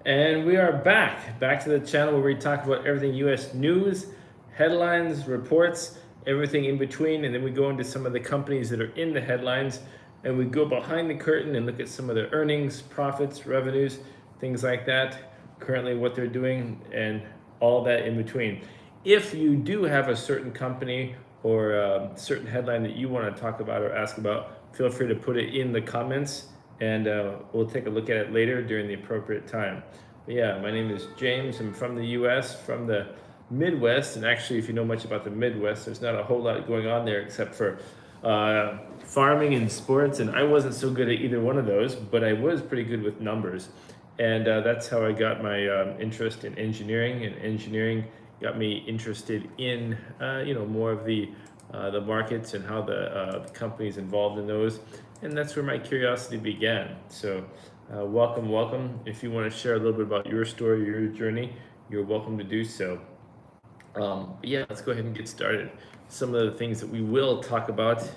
And we are back to the channel where we talk about everything US news, headlines, reports, everything in between, and then we go into some of the companies that are in the headlines, and we go behind the curtain and look at some of their earnings, profits, revenues, things like that, currently what they're doing, and all that in between. If you do have a certain company or a certain headline that you want to talk about or ask about, feel free to put it in the comments, and we'll take a look at it later during the appropriate time. But yeah, my name is James. I'm from the US, from the Midwest, and actually, if you know much about the Midwest, there's not a whole lot going on there except for farming and sports, and I wasn't so good at either one of those, but I was pretty good with numbers, and that's how I got my interest in engineering, and engineering got me interested in more of the markets and how the companies involved in those, and that's where my curiosity began. So welcome. If you want to share a little bit about your story, your journey, you're welcome to do so. But yeah, let's go ahead and get started. Some of the things that we will talk about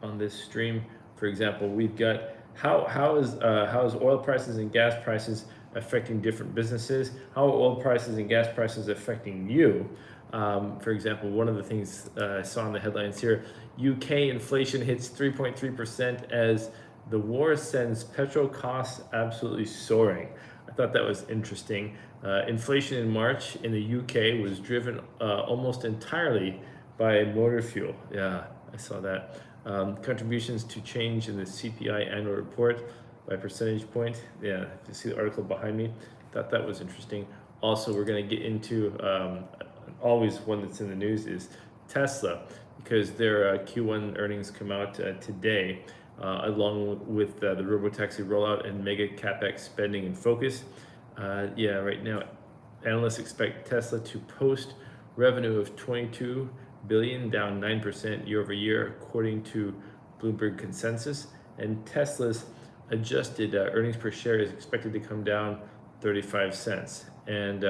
on this stream, for example, we've got how is oil prices and gas prices affecting different businesses? How are oil prices and gas prices affecting you? For example, one of the things I saw in the headlines here, UK inflation hits 3.3% as the war sends petrol costs absolutely soaring. I thought that was interesting. Inflation in March in the UK was driven almost entirely by motor fuel. Yeah, I saw that. Contributions to change in the CPI annual report by percentage point. Yeah, you see the article behind me. Thought that was interesting. Also, we're going to get into always one that's in the news is Tesla, because their Q1 earnings come out today, along with the robotaxi rollout and mega capex spending in focus. Yeah, right now, analysts expect Tesla to post revenue of 22 billion, down 9% year over year, according to Bloomberg consensus. And Tesla's adjusted earnings per share is expected to come down 35 cents. And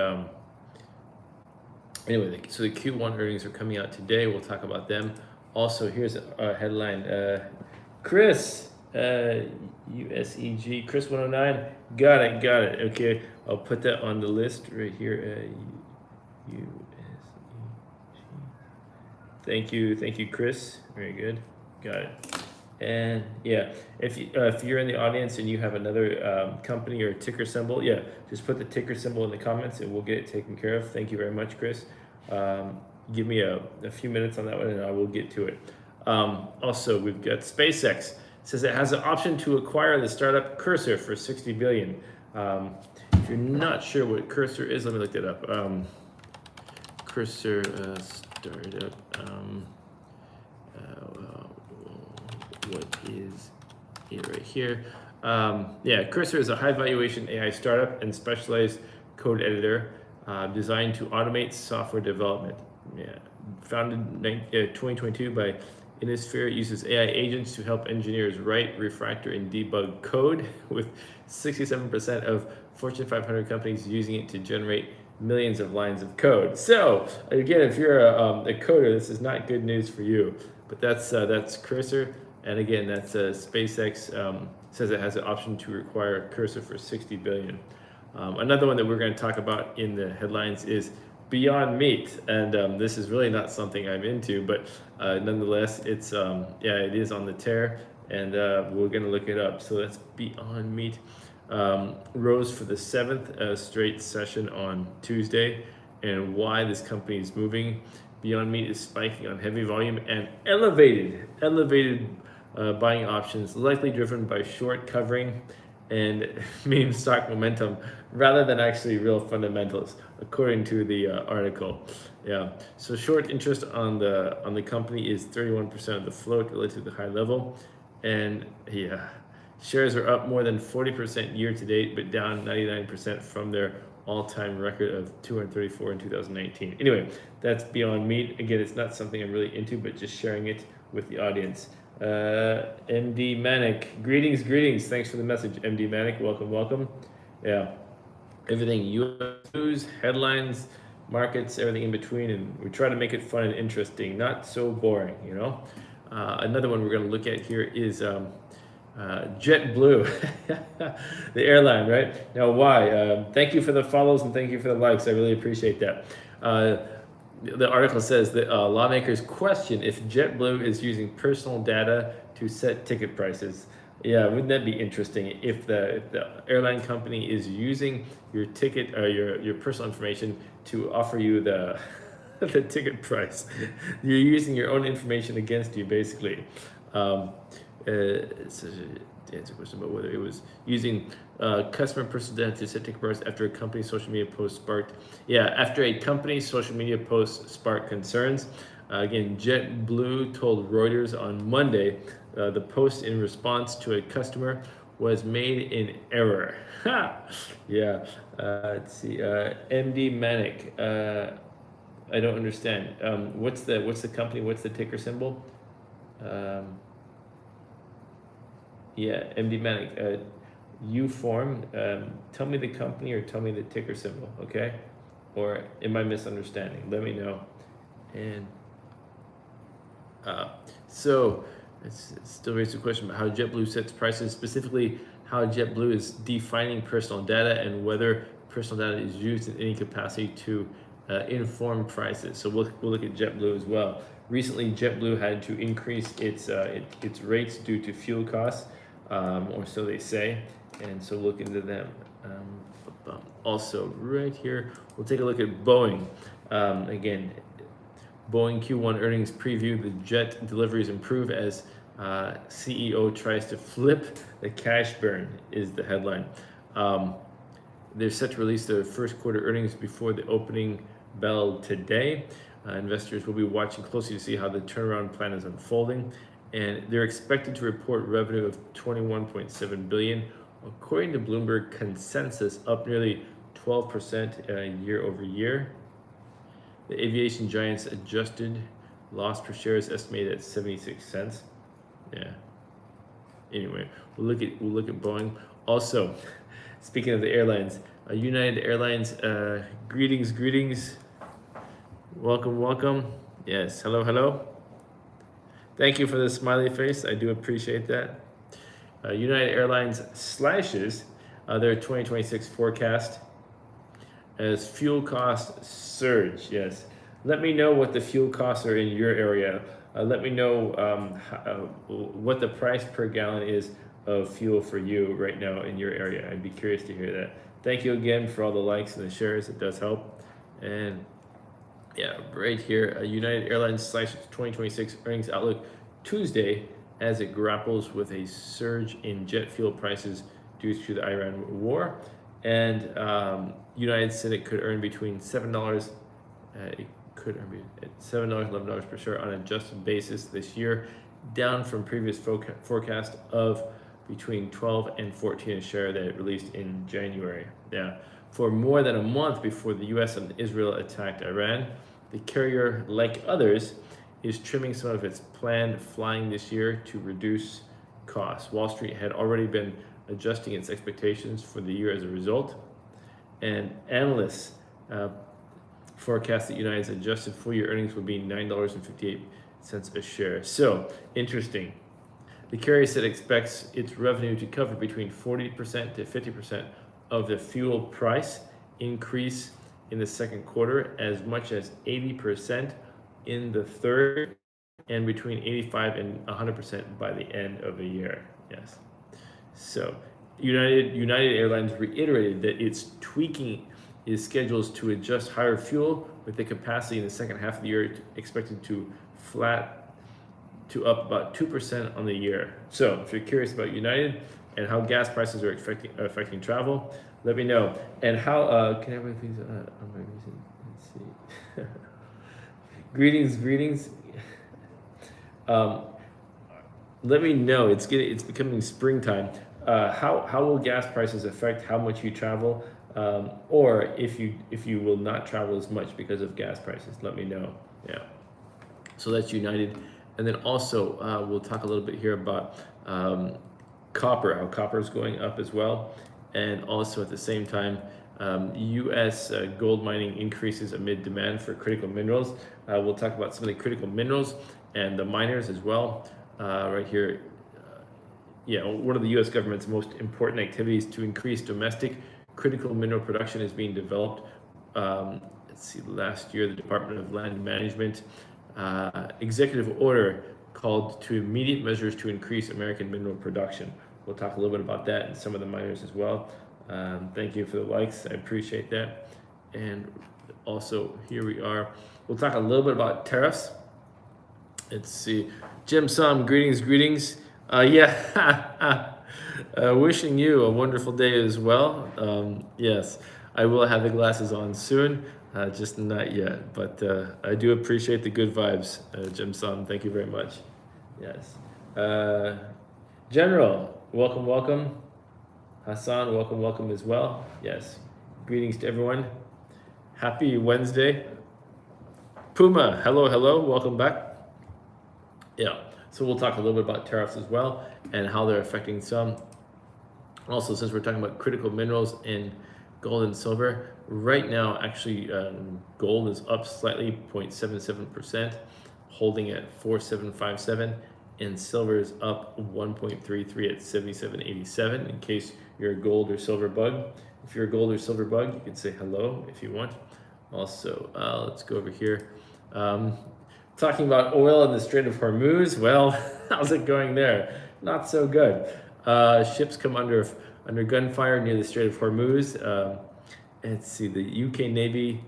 anyway, so the Q1 earnings are coming out today. We'll talk about them. Also, here's a headline. Chris, USEG, Chris 109, got it. Okay, I'll put that on the list right here. USEG. Thank you, Chris. Very good, got it. And yeah, if you're in the audience and you have another company or ticker symbol, yeah, just put the ticker symbol in the comments and we'll get it taken care of. Thank you very much, Chris. Give me a few minutes on that one and I will get to it. Also, we've got SpaceX. It says it has an option to acquire the startup Cursor for 60 billion. If you're not sure what Cursor is, let me look that up. Cursor startup. What is it right here? Yeah, Cursor is a high valuation AI startup and specialized code editor designed to automate software development. Yeah, founded in 2022 by Innisphere, it uses AI agents to help engineers write, refactor, and debug code, with 67% of Fortune 500 companies using it to generate millions of lines of code. So again, if you're a coder, this is not good news for you. But that's Cursor, and again, that's SpaceX says it has an option to acquire Cursor for 60 billion. Another one that we're going to talk about in the headlines is Beyond Meat, and this is really not something I'm into, but nonetheless, it's yeah, it is on the tear, and we're going to look it up. So that's Beyond Meat. Rose for the 7th straight session on Tuesday, and why this company is moving. Beyond Meat is spiking on heavy volume and elevated buying options, likely driven by short covering and meme stock momentum rather than actually real fundamentals, according to the article. Yeah, so short interest on the company is 31% of the float relative to the high level, and yeah, shares are up more than 40% year to date, but down 99% from their all-time record of 234 in 2019. Anyway, that's Beyond Meat. Again, it's not something I'm really into, but just sharing it with the audience. MD Manic, greetings. Thanks for the message, MD Manic. Welcome. Yeah, everything US news, headlines, markets, everything in between, and we try to make it fun and interesting, not so boring, you know. Another one we're going to look at here is JetBlue, the airline, right? Now, why? Thank you for the follows and thank you for the likes. I really appreciate that. The article says that lawmakers question if JetBlue is using personal data to set ticket prices. Yeah, wouldn't that be interesting if the airline company is using your ticket or your personal information to offer you the the ticket price? You're using your own information against you, basically. It's to answer a question about whether it was using customer personal data to set ticket price after a company's social media post sparked. Yeah, after a company's social media post sparked concerns. Again, JetBlue told Reuters on Monday the post in response to a customer was made in error. Yeah. Let's see. MD Manic. I don't understand. What's the company? What's the ticker symbol? Yeah, MD Manic. U form. Tell me the company or tell me the ticker symbol, okay? Or am I misunderstanding? Let me know. And so it's still raises the question about how JetBlue sets prices, specifically how JetBlue is defining personal data and whether personal data is used in any capacity to inform prices. So we'll look at JetBlue as well. Recently, JetBlue had to increase its rates due to fuel costs, or so they say, and so look into them. Also, right here, we'll take a look at Boeing. Again, Boeing Q1 earnings preview, the jet deliveries improve as CEO tries to flip the cash burn is the headline. They're set to release their first quarter earnings before the opening bell today. Investors will be watching closely to see how the turnaround plan is unfolding. And they're expected to report revenue of $21.7 billion, according to Bloomberg consensus, up nearly 12% year over year. The aviation giant's adjusted loss per share is estimated at 76 cents. Yeah. Anyway, we'll look at Boeing. Also, speaking of the airlines, United Airlines, greetings. Welcome. Yes, hello. Thank you for the smiley face. I do appreciate that. United Airlines slashes their 2026 forecast as fuel costs surge. Yes. Let me know what the fuel costs are in your area. Let me know what the price per gallon is of fuel for you right now in your area. I'd be curious to hear that. Thank you again for all the likes and the shares. It does help. And yeah, right here, United Airlines slashes 2026 earnings outlook Tuesday as it grapples with a surge in jet fuel prices due to the Iran war. And United said it could earn between $7, it could earn at $7, $11 per share on an adjusted basis this year, down from previous forecast of between 12 and 14 a share that it released in January. Yeah. For more than a month before the US and Israel attacked Iran, the carrier, like others, is trimming some of its planned flying this year to reduce costs. Wall Street had already been adjusting its expectations for the year as a result, and analysts forecast that United's adjusted full-year earnings would be $9.58 a share. So, interesting. The carrier said expects its revenue to cover between 40% to 50% of the fuel price increase in the second quarter, as much as 80% in the third, and between 85 and 100% by the end of the year. Yes. So United Airlines reiterated that it's tweaking its schedules to adjust higher fuel, with the capacity in the second half of the year expected to flat to up about 2% on the year. So if you're curious about United and how gas prices are affecting travel, let me know. And how can everybody please let's see. greetings. Let me know. It's becoming springtime. How will gas prices affect how much you travel, or if you will not travel as much because of gas prices? Let me know. Yeah. So that's United. And then also we'll talk a little bit here about copper, how copper is going up as well. And also at the same time, U.S. Gold mining increases amid demand for critical minerals. We'll talk about some of the critical minerals and the miners as well. Right here, yeah, one of the U.S. government's most important activities to increase domestic critical mineral production is being developed. Let's see, last year, the Department of Land Management executive order called to immediate measures to increase American mineral production. We'll talk a little bit about that and some of the miners as well. Thank you for the likes. I appreciate that. And also, here we are. We'll talk a little bit about tariffs. Let's see. Jim Sum, greetings. Wishing you a wonderful day as well. Yes, I will have the glasses on soon, just not yet. But I do appreciate the good vibes, Jim Sum. Thank you very much. Yes. General, welcome. Hassan, welcome as well. Yes. Greetings to everyone. Happy Wednesday. Puma, hello, welcome back. Yeah, so we'll talk a little bit about tariffs as well and how they're affecting some. Also, since we're talking about critical minerals in gold and silver, right now, actually, gold is up slightly, 0.77%, holding at 4757, and silver is up 1.33 at 7787, in case you're a gold or silver bug. If you're a gold or silver bug, you can say hello if you want. Also, let's go over here. Talking about oil in the Strait of Hormuz. Well, how's it going there? Not so good. Ships come under gunfire near the Strait of Hormuz. Let's see, the UK Navy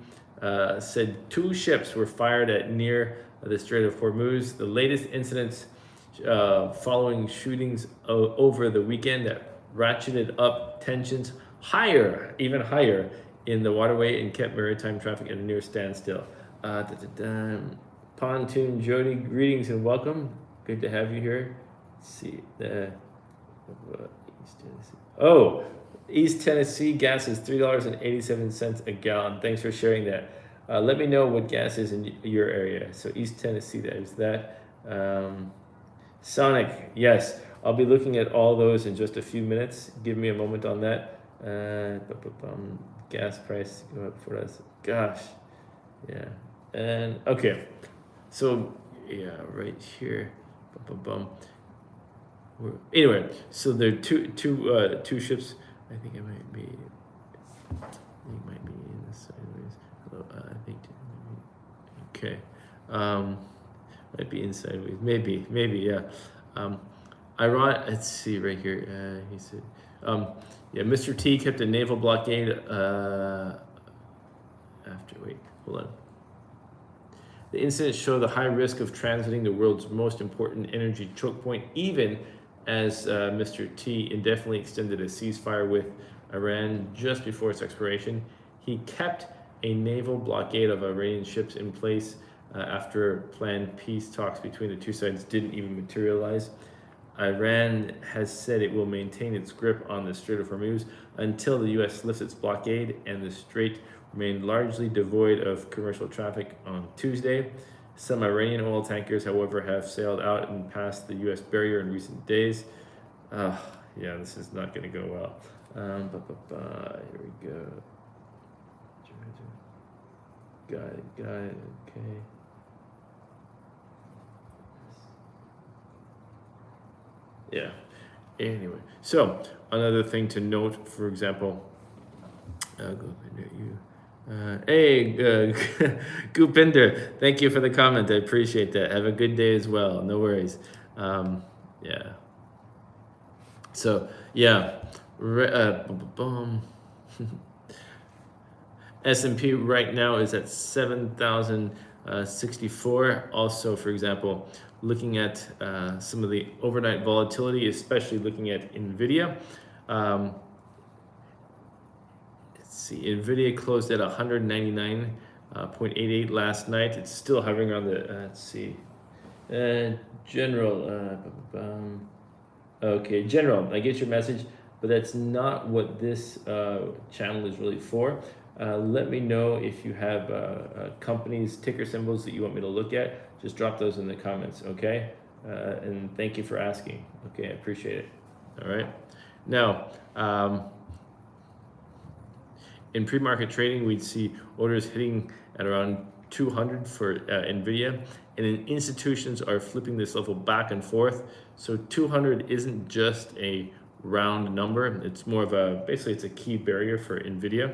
said 2 ships were fired at near the Strait of Hormuz. The latest incidents following shootings over the weekend that ratcheted up tensions even higher in the waterway and kept maritime traffic at a near standstill. Pontoon Jody, greetings and welcome. Good to have you here. Let's see, East Tennessee. East Tennessee gas is $3.87 a gallon. Thanks for sharing that. Let me know what gas is in your area. So East Tennessee, that is that. Sonic, yes, I'll be looking at all those in just a few minutes. Give me a moment on that. Gas price go up for us. Gosh, yeah. And okay, so yeah, right here. Anyway, so there are two ships. I think it might be. In the sideways. Hello, I think. Okay. Might be in sideways. Maybe. Yeah. Let's see right here. He said. Yeah, Mr. T kept a naval blockade. Hold on. The incidents show the high risk of transiting the world's most important energy choke point, even as Mr. T indefinitely extended a ceasefire with Iran just before its expiration. He kept a naval blockade of Iranian ships in place after planned peace talks between the two sides didn't even materialize. Iran has said it will maintain its grip on the Strait of Hormuz until the U.S. lifts its blockade, and the strait remained largely devoid of commercial traffic on Tuesday. Some Iranian oil tankers, however, have sailed out and passed the U.S. barrier in recent days. Yeah, this is not going to go well. Here we go. Got it. Okay. Yeah. Anyway, so another thing to note, for example, Gupinder, thank you for the comment. I appreciate that. Have a good day as well. No worries. Yeah. So yeah, S&P right now is at 7,064. Also, for example, looking at some of the overnight volatility, especially looking at Nvidia. Let's see, Nvidia closed at 199.88 last night. It's still hovering around the, let's see, General. Okay, General, I get your message, but that's not what this channel is really for. Let me know if you have companies, ticker symbols that you want me to look at. Just drop those in the comments, okay? And thank you for asking. Okay, I appreciate it. All right. Now, in pre-market trading, we'd see orders hitting at around 200 for Nvidia, and then institutions are flipping this level back and forth. So 200 isn't just a round number, it's more of a, basically it's a key barrier for Nvidia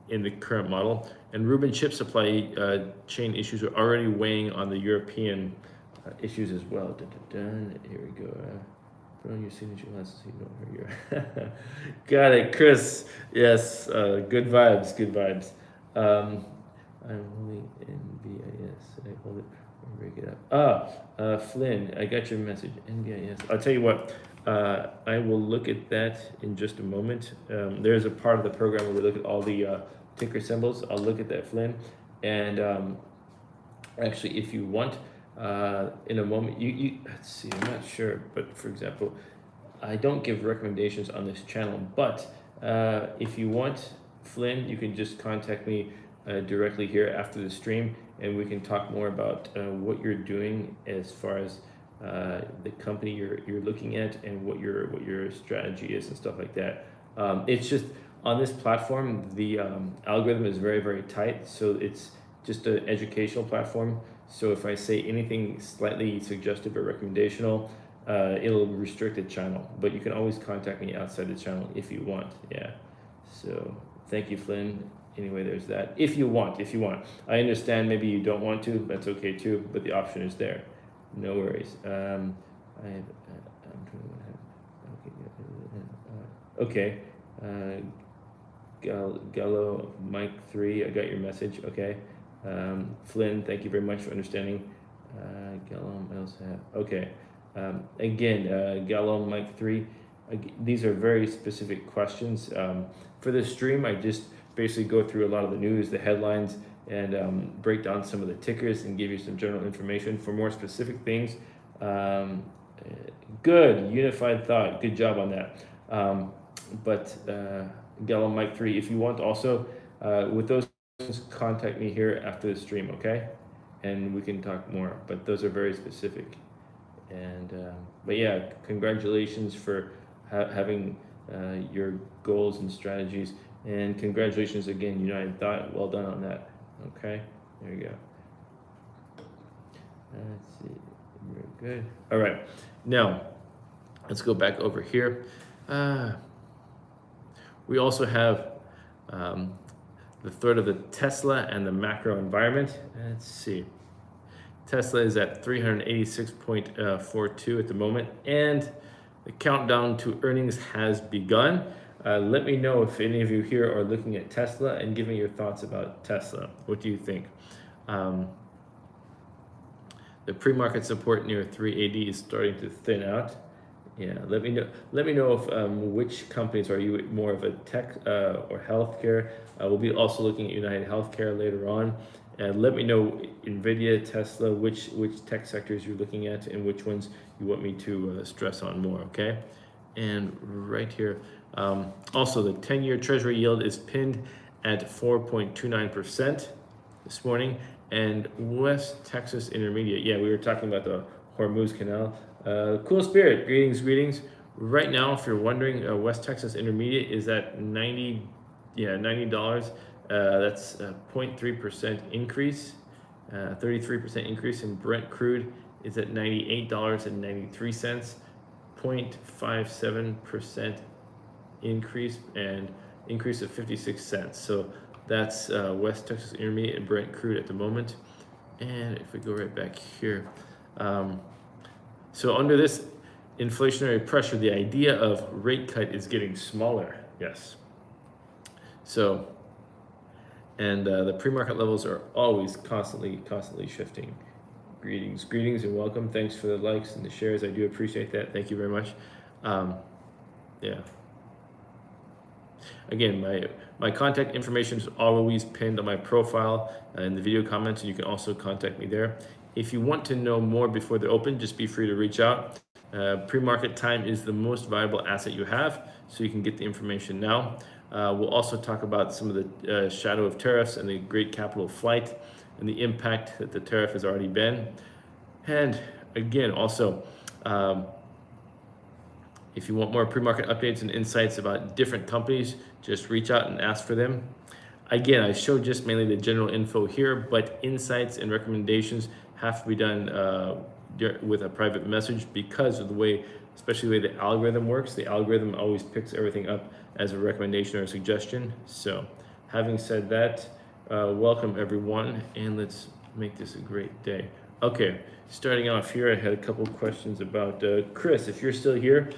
in the current model. And Rubin chip supply chain issues are already weighing on the European issues as well. Here we go. Put on your signature glasses so you don't hurt your. Got it, Chris. Yes, good vibes, good vibes. I'm holding NVIS. Did I hold it or break it up? Flynn, I got your message. NVIS. I'll tell you what. I will look at that in just a moment. There's a part of the program where we look at all the ticker symbols. I'll look at that, Flynn. And actually, if you want, in a moment, let's see, I'm not sure, but for example, I don't give recommendations on this channel, but if you want, Flynn, you can just contact me directly here after the stream, and we can talk more about what you're doing as far as the company you're looking at and what your strategy is and stuff like that. It's just on this platform, the algorithm is very, very tight, so it's just an educational platform. So if I say anything slightly suggestive or recommendational, it'll restrict the channel, but you can always contact me outside the channel if you want. Yeah. So thank you, Flynn. Anyway, there's that. If you want. I understand maybe you don't want to, that's okay too, but the option is there. No worries. Okay. Gallo Mike 3, I got your message. Okay. Flynn, thank you very much for understanding. Gallo, I also have. Okay. Again, Gallo Mike 3. These are very specific questions. For this stream, I just basically go through a lot of the news, the headlines, and break down some of the tickers and give you some general information. For more specific things, good, unified thought, good job on that. But Gallo Mike 3, if you want also, with those, contact me here after the stream, okay? And we can talk more, but those are very specific. And but yeah, congratulations for having your goals and strategies, and congratulations again, United Thought. Well done on that. Okay, there you go. Let's see, very good. All right, now let's go back over here. We also have the threat of the Tesla and the macro environment. Let's see. Tesla is at 386.42 at the moment, and the countdown to earnings has begun. Let me know if any of you here are looking at Tesla, and give me your thoughts about Tesla. What do you think? The pre-market support near 380 is starting to thin out. Yeah, let me know. Let me know if which companies are you more of a tech or healthcare. We'll be also looking at United Healthcare later on. And let me know Nvidia, Tesla, which tech sectors you're looking at and which ones you want me to stress on more. Okay, and right here, also the 10-year Treasury yield is pinned at 4.29% this morning, and West Texas Intermediate. Yeah, we were talking about the Hormuz Canal. Cool Spirit, greetings. Right now, if you're wondering, West Texas Intermediate is at $90. That's a 0.3% increase, 33% increase in Brent crude is at $98.93, 0.57% increase, and increase of 56 cents. So that's West Texas Intermediate and Brent crude at the moment. And if we go right back here, so under this inflationary pressure, the idea of rate cut is getting smaller. Yes. So, and the pre-market levels are always constantly shifting. Greetings and welcome. Thanks for the likes and the shares. I do appreciate that. Thank you very much. Yeah. Again, my contact information is always pinned on my profile in the video comments, and you can also contact me there. If you want to know more before they're open, just be free to reach out. Pre-market time is the most valuable asset you have, so you can get the information now. We'll also talk about some of the shadow of tariffs and the great capital flight and the impact that the tariff has already been. And again, also, if you want more pre-market updates and insights about different companies, just reach out and ask for them. Again, I showed just mainly the general info here, but insights and recommendations have to be done with a private message because of the way, especially the way the algorithm works. The algorithm always picks everything up as a recommendation or a suggestion. So having said that, welcome everyone, and let's make this a great day. Okay, starting off here, I had a couple questions about Chris. If you're still here,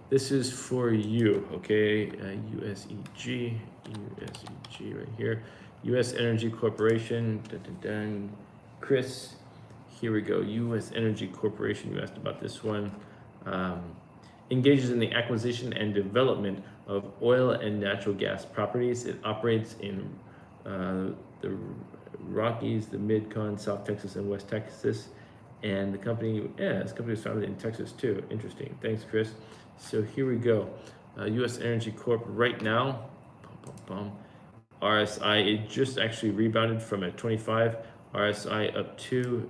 this is for you, okay? USEG right here. U.S. Energy Corporation. Chris, here we go. U.S. Energy Corporation. You asked about this one. Engages in the acquisition and development of oil and natural gas properties. It operates in the Rockies, the Mid-Con, South Texas, and West Texas. And the company, this company was founded in Texas too. Interesting. Thanks, Chris. So here we go. U.S. Energy Corp right now. RSI, it just actually rebounded from a 25. RSI up to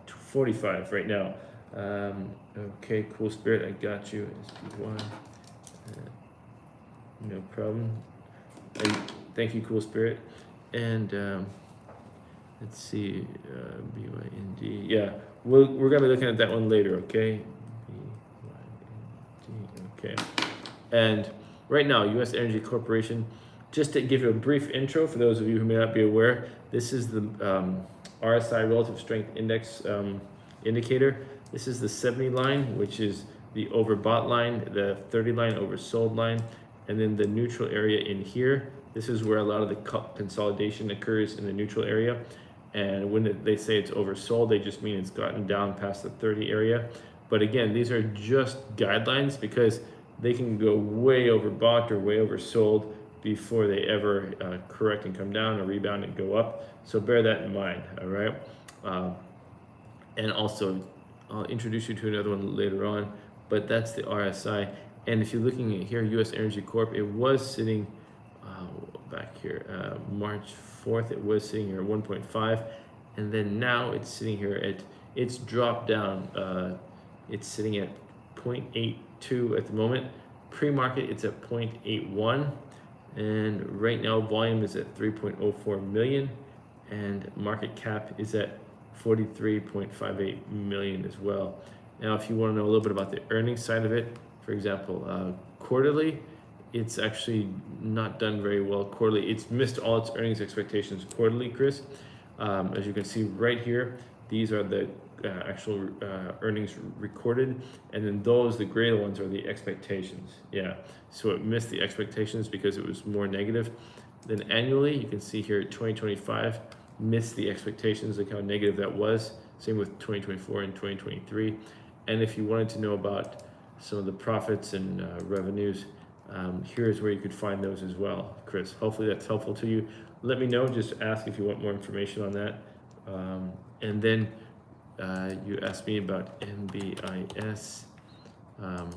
45 right now. Okay, Cool Spirit, I got you. SPY. No problem. Thank you, Cool Spirit. And let's see, BYND. Yeah, we're gonna be looking at that one later. Okay. BYND. Okay. And right now, U.S. Energy Corporation. Just to give you a brief intro for those of you who may not be aware, this is the RSI Relative Strength Index indicator. This is the 70 line, which is the overbought line, the 30 line oversold line, and then the neutral area in here. This is where a lot of the consolidation occurs in the neutral area. And when they say it's oversold, they just mean it's gotten down past the 30 area. But again, these are just guidelines because they can go way overbought or way oversold before they ever correct and come down or rebound and go up. So bear that in mind, all right? And also, I'll introduce you to another one later on, but that's the RSI. And if you're looking at here, U.S. Energy Corp, it was sitting back here, March 4th, it was sitting here at 1.5. And then now it's sitting here at, it's dropped down. It's sitting at 0.82 at the moment. Pre-market, it's at 0.81. And right now volume is at 3.04 million and market cap is at 43.58 million as well. Now, if you want to know a little bit about the earnings side of it, for example, quarterly, it's actually not done very well quarterly. It's missed all its earnings expectations quarterly, Chris. As you can see right here, these are the actual earnings recorded, and then those, the gray ones, are the expectations. Yeah, so it missed the expectations because it was more negative. Then annually, you can see here 2025 missed the expectations, like how negative that was. Same with 2024 and 2023. And if you wanted to know about some of the profits and revenues, here's where you could find those as well, Chris. Hopefully that's helpful to you. Let me know, just ask if you want more information on that. And then you asked me about NBIS.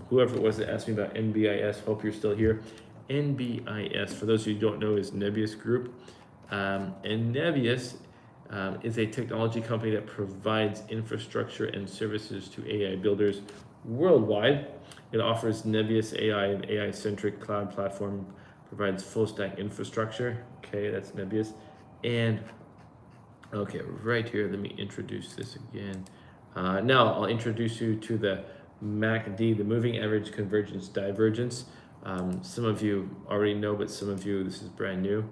Whoever it was that asked me about NBIS, hope you're still here. NBIS, for those of you who don't know, is Nebius Group. And Nebius is a technology company that provides infrastructure and services to AI builders worldwide. It offers Nebius AI, an AI-centric cloud platform, provides full-stack infrastructure. Okay, that's Nebius. And okay, right here, let me introduce this again. Now, I'll introduce you to the MACD, the Moving Average Convergence Divergence. Some of you already know, but some of you, this is brand new.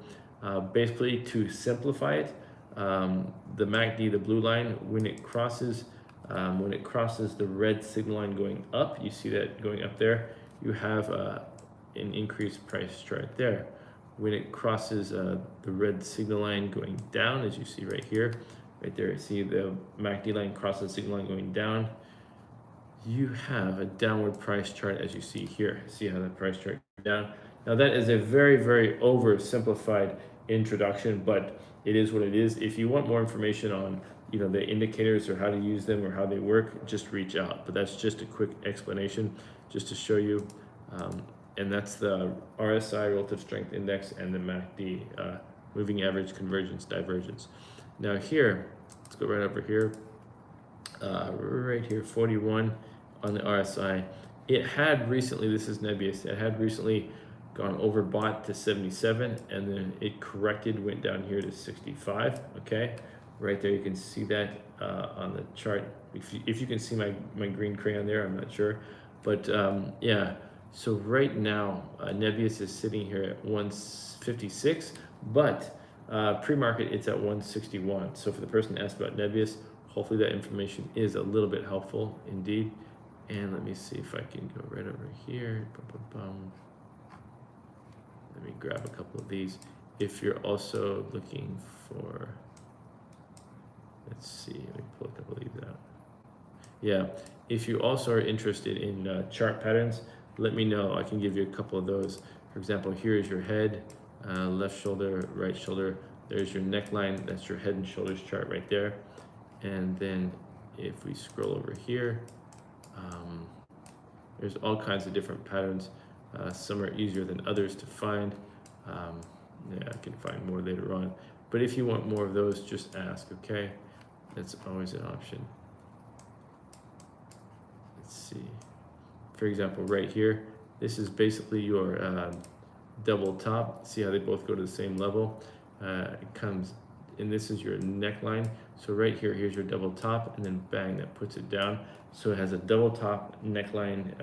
Basically, to simplify it, the MACD, the blue line, when it crosses the red signal line going up, you see that going up there, you have an increased price chart there. When it crosses the red signal line going down, as you see right here, right there, see the MACD line crosses the signal line going down, you have a downward price chart as you see here. See how the price chart goes down? Now that is a very, very oversimplified introduction, but it is what it is. If you want more information on the indicators or how to use them or how they work, just reach out. But that's just a quick explanation just to show you. And that's the RSI, Relative Strength Index, and the MACD, Moving Average Convergence Divergence. Now here, let's go right over here. Right here, 41 on the RSI. It had recently, this is Nebius, it had recently gone overbought to 77, and then it corrected, went down here to 65. Okay, right there you can see that on the chart. If you can see my green crayon there, I'm not sure, but yeah. So right now Nebius is sitting here at 156, but pre-market it's at 161. So for the person that asked about Nebius, hopefully that information is a little bit helpful indeed. And let me see if I can go right over here. Let me grab a couple of these. If you're also looking for, let's see, let me pull a couple of these out. Yeah, if you also are interested in chart patterns, let me know. I can give you a couple of those. For example, here is your head, left shoulder, right shoulder. There's your neckline. That's your head and shoulders chart right there. And then if we scroll over here, there's all kinds of different patterns. Some are easier than others to find. Yeah, I can find more later on. But if you want more of those, just ask, okay? That's always an option. Let's see. For example, right here, this is basically your double top. See how they both go to the same level? It comes, and this is your neckline. So right here, here's your double top, and then bang, that puts it down. So it has a double top neckline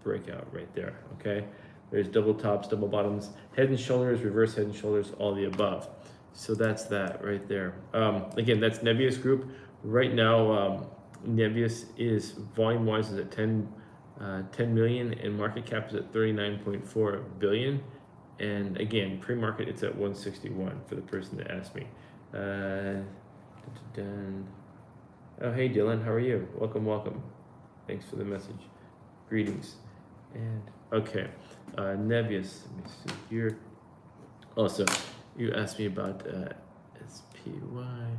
breakout right there, okay? There's double tops, double bottoms, head and shoulders, reverse head and shoulders, all the above. So that's that right there. Again, that's Nebius Group. Right now, Nebius is volume-wise is at 10 million, and market cap is at 39.4 billion. And again, pre-market it's at 161 for the person that asked me. Oh, hey Dylan, how are you? Welcome. Thanks for the message. Greetings. And okay, Nebius, let me see here. Also, you asked me about SPY.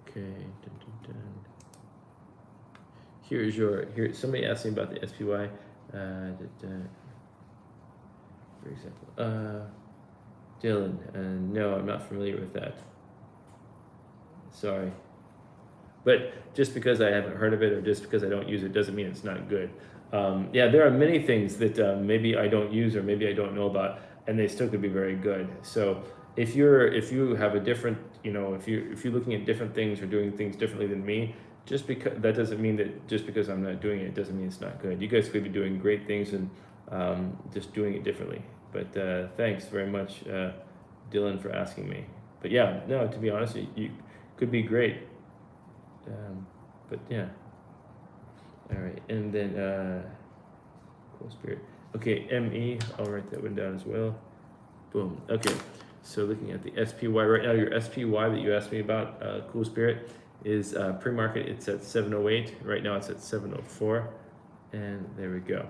Okay. Here. Somebody asked me about the SPY. For example, Dylan. No, I'm not familiar with that. Sorry. But just because I haven't heard of it or just because I don't use it doesn't mean it's not good. Yeah, there are many things that maybe I don't use or maybe I don't know about, and they still could be very good. So if you have a different, if you're looking at different things or doing things differently than me, just because that doesn't mean that just because I'm not doing it doesn't mean it's not good. You guys could be doing great things and just doing it differently. But thanks very much, Dylan, for asking me. But yeah, no, to be honest, you could be great. But yeah. All right, and then Cool Spirit. Okay, ME, I'll write that one down as well. Boom. Okay, so looking at the SPY right now, your SPY that you asked me about, Cool Spirit, is pre-market. It's at 708. Right now, it's at 704, and there we go.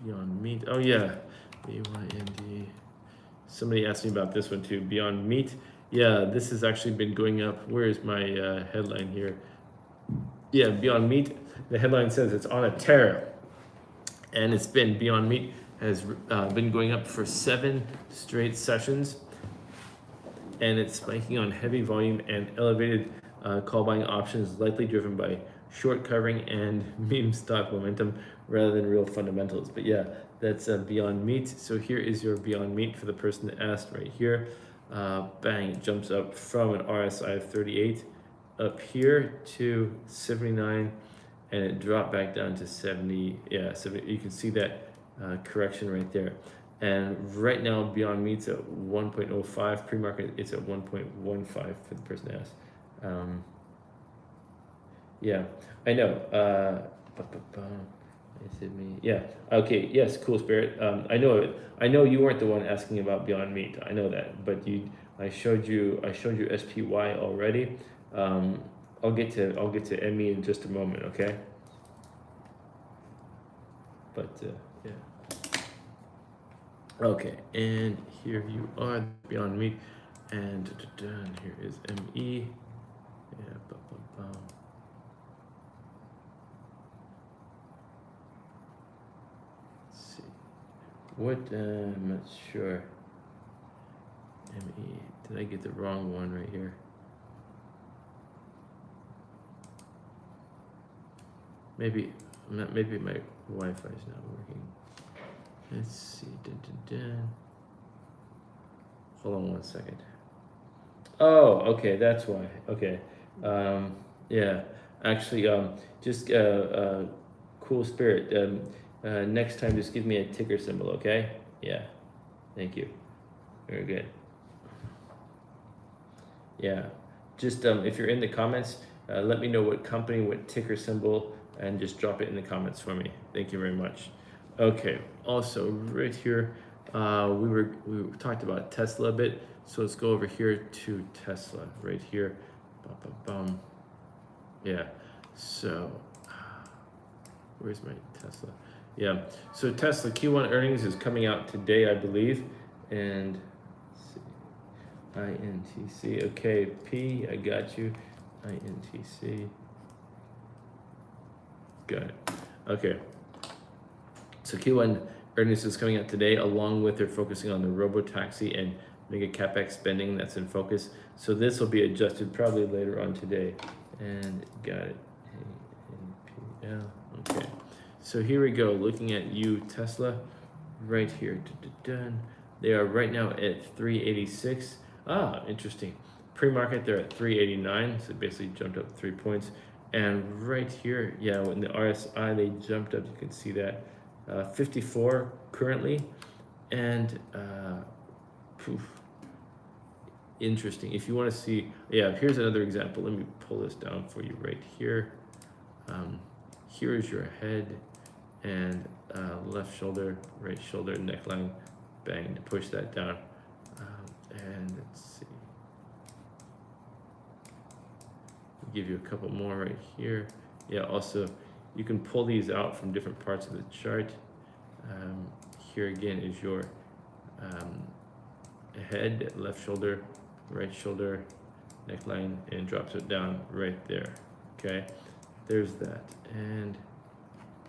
Beyond Meat. Oh yeah, BYND. Somebody asked me about this one too. Beyond Meat. Yeah, this has actually been going up. Where is my headline here? Yeah, Beyond Meat. The headline says it's on a tear, and it's been Beyond Meat has been going up for 7 straight sessions, and it's spiking on heavy volume and elevated call buying options, likely driven by short covering and meme stock momentum rather than real fundamentals. But yeah, that's Beyond Meat. So here is your Beyond Meat for the person that asked right here. Bang, it jumps up from an RSI of 38 up here to 79, and it dropped back down to 70. Yeah, 70. You can see that correction right there. And right now, Beyond Meat's at 1.05. Pre-market, it's at 1.15 for the person that asked. Yeah, I know. Is it me? Yeah. Okay. Yes. Cool Spirit. I know it. I know you weren't the one asking about Beyond Meat. I know that, but I showed you SPY already. I'll get to ME in just a moment. Okay. But yeah. Okay. And here you are, Beyond Meat, and here is ME. Yeah. What, I'm not sure. ME, did I get the wrong one right here? maybe my Wi-Fi is not working. Let's see. Hold on 1 second. Oh, okay, that's why. Okay, yeah. Actually, just cool spirit. Next time, just give me a ticker symbol, okay? Yeah. Thank you. Very good. Yeah. Just if you're in the comments, let me know what company, what ticker symbol, and just drop it in the comments for me. Thank you very much. Okay. Also, right here, we talked about Tesla a bit, so let's go over here to Tesla right here. Bum, bum, bum. Yeah. So, where's my Tesla? Yeah. So Tesla Q1 earnings is coming out today, I believe, and let's see. INTC. Okay, P, I got you. INTC. Got it. Okay. So Q1 earnings is coming out today, along with they're focusing on the robo-taxi and mega capex spending that's in focus. So this will be adjusted probably later on today. And got it. ANPL. Okay. So here we go. Looking at you, Tesla, right here. They are right now at 386. Ah, interesting. Pre-market, they're at 389, so basically jumped up 3 points. And right here, yeah, when the RSI, they jumped up, you can see that. 54 currently, and interesting. If you want to see, yeah, here's another example. Let me pull this down for you right here. Here is your head and left shoulder, right shoulder, neckline, bang, to push that down. And let's see. I'll give you a couple more right here. Yeah, also, you can pull these out from different parts of the chart. Here again is your head, left shoulder, right shoulder, neckline, and drops it down right there. Okay, there's that. And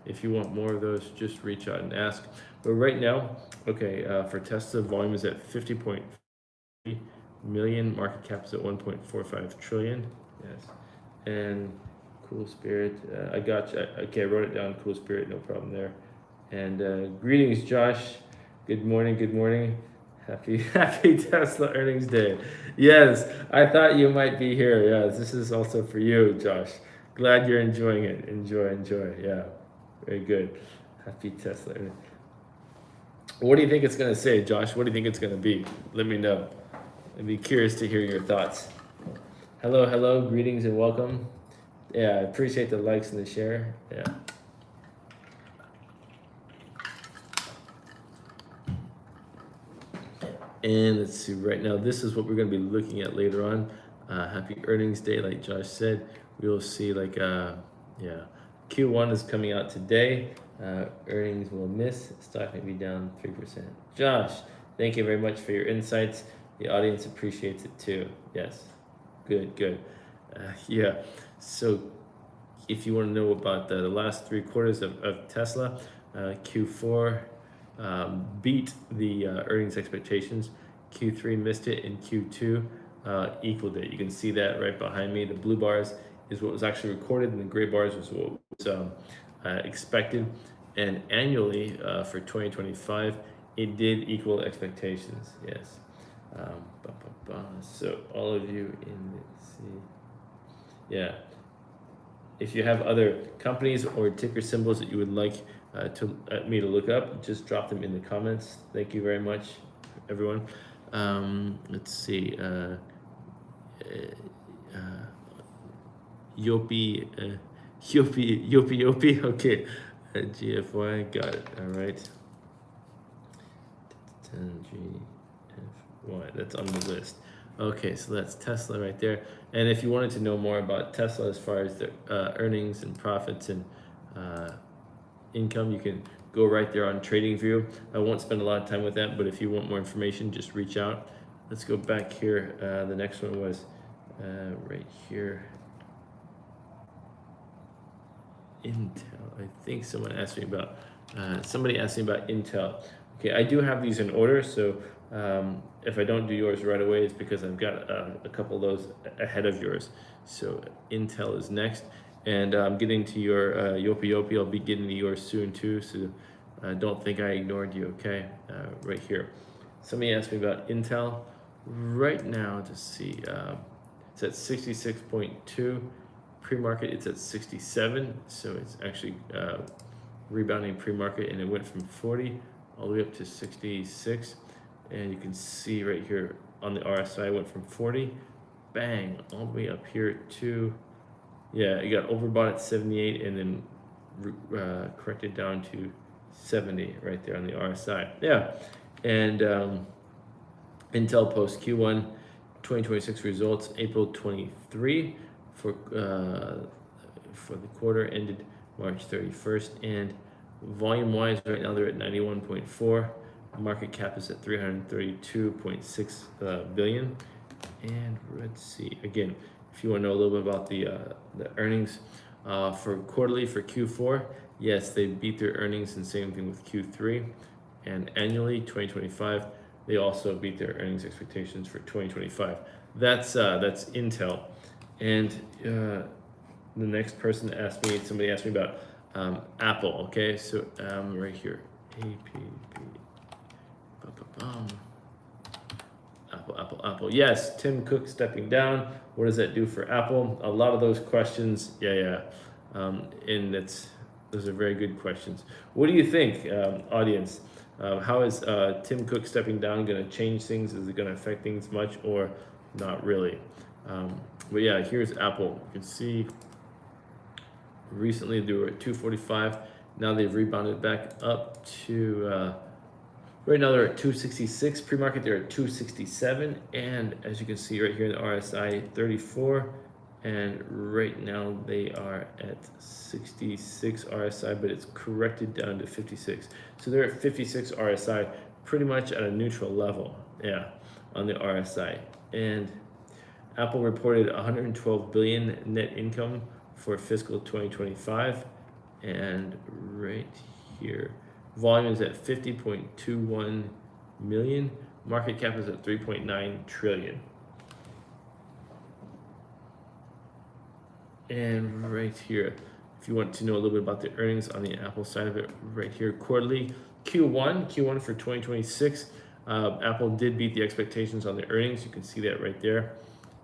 if you want more of those, just reach out and ask. But right now, okay, for Tesla, volume is at 50.3 million, market cap is at 1.45 trillion. Yes, and cool spirit. I got you. Okay, I wrote it down. Cool spirit, no problem there. And greetings, Josh. Good morning. Good morning. Happy Tesla earnings day. Yes, I thought you might be here. Yes, this is also for you, Josh. Glad you're enjoying it. Enjoy. Yeah, very good. Happy Tesla. What do you think it's gonna say, Josh? What do you think it's gonna be? Let me know. I'd be curious to hear your thoughts. Hello. Greetings and welcome. Yeah, I appreciate the likes and the share. Yeah. And let's see, right now, this is what we're going to be looking at later on. Happy earnings day, like Josh said. We'll see, like, yeah, Q1 is coming out today. Earnings will miss. Stock may be down 3%. Josh, thank you very much for your insights. The audience appreciates it too. Yes, good. Yeah, so if you want to know about the last 3 quarters of Tesla, Q4 beat the earnings expectations. Q3 missed it, and Q2 equaled it. You can see that right behind me. The blue bars is what was actually recorded, and the gray bars was what was expected. And annually for 2025, it did equal expectations. Yes. So all of you in the yeah. If you have other companies or ticker symbols that you would like me to look up, just drop them in the comments. Thank you very much, everyone. Let's see. Yopi. Okay. GFY, got it. All right. 10 GFY. That's on the list. Okay, so that's Tesla right there. And if you wanted to know more about Tesla as far as their earnings and profits and income, you can go right there on TradingView. I won't spend a lot of time with that, but if you want more information, just reach out. Let's go back here. The next one was right here. Intel. I think someone asked me about, somebody asked me about Intel. Okay, I do have these in order, so if I don't do yours right away, it's because I've got a couple of those ahead of yours. So Intel is next. And I'm getting to your Yopi. I'll be getting to yours soon too. So don't think I ignored you. Okay, right here. Somebody asked me about Intel. Right now, to see, it's at 66.2. Pre-market, it's at 67. So it's actually rebounding pre-market, and it went from 40 all the way up to 66. And you can see right here on the RSI, it went from 40, bang, all the way up here to, yeah, it got overbought at 78 and then corrected down to 70 right there on the RSI. Yeah, and Intel post Q1 2026 results April 23 for the quarter ended March 31st, and volume wise right now they're at 91.4. Market cap is at 332.6 billion. And let's see, again, if you want to know a little bit about the earnings for quarterly for Q4, yes, they beat their earnings, and same thing with Q3. And annually 2025, they also beat their earnings expectations for 2025. That's Intel. And the next person asked me, somebody asked me about Apple. Okay, so right here, APP. Apple. Yes, Tim Cook stepping down. What does that do for Apple? A lot of those questions. Yeah. And those are very good questions. What do you think, audience? How is Tim Cook stepping down going to change things? Is it going to affect things much or not really? But yeah, here's Apple. You can see recently they were at 245. Now they've rebounded back up to right now they're at 266 pre-market. They're at 267, and as you can see right here in the RSI 34, and right now they are at 66 RSI, but it's corrected down to 56. So they're at 56 RSI, pretty much at a neutral level, yeah, on the RSI. And Apple reported 112 billion net income for fiscal 2025, and right here, volume is at 50.21 million. Market cap is at 3.9 trillion. And right here, if you want to know a little bit about the earnings on the Apple side of it, right here, quarterly Q1 for 2026, Apple did beat the expectations on the earnings. You can see that right there.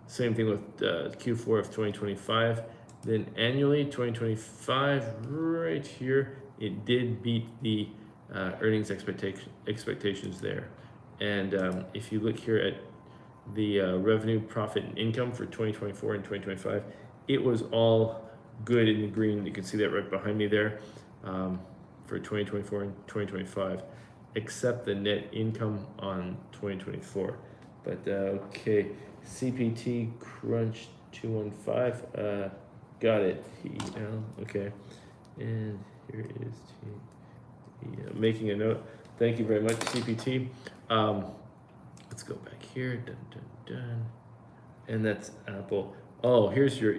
Same thing with Q4 of 2025. Then annually, 2025, right here, it did beat the earnings expectations there. And if you look here at the revenue, profit, and income for 2024 and 2025, it was all good in the green. You can see that right behind me there for 2024 and 2025, except the net income on 2024. But okay, CPT Crunch 215, got it. Okay, and here is making a note. Thank you very much, CPT. Let's go back here. Dun, dun, dun. And that's Apple. Oh, here's your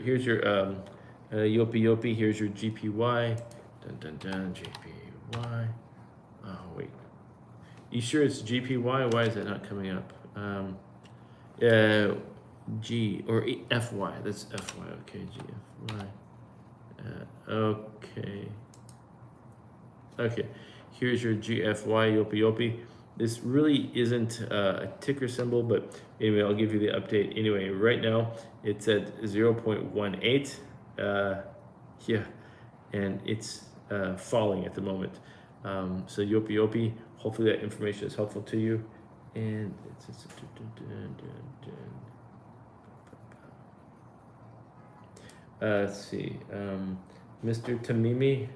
Yopi. Here's your GPY. Dun, dun, dun, GPY. Oh wait, you sure it's GPY? Why is that not coming up? G or FY. That's FY. Okay, GFY. Okay. Here's your GFY Yopi. This really isn't a ticker symbol, but anyway, I'll give you the update. Anyway, right now it's at 0.18. Yeah, and it's falling at the moment. So Yopi, hopefully that information is helpful to you. And let's see, Mr. Tamimi,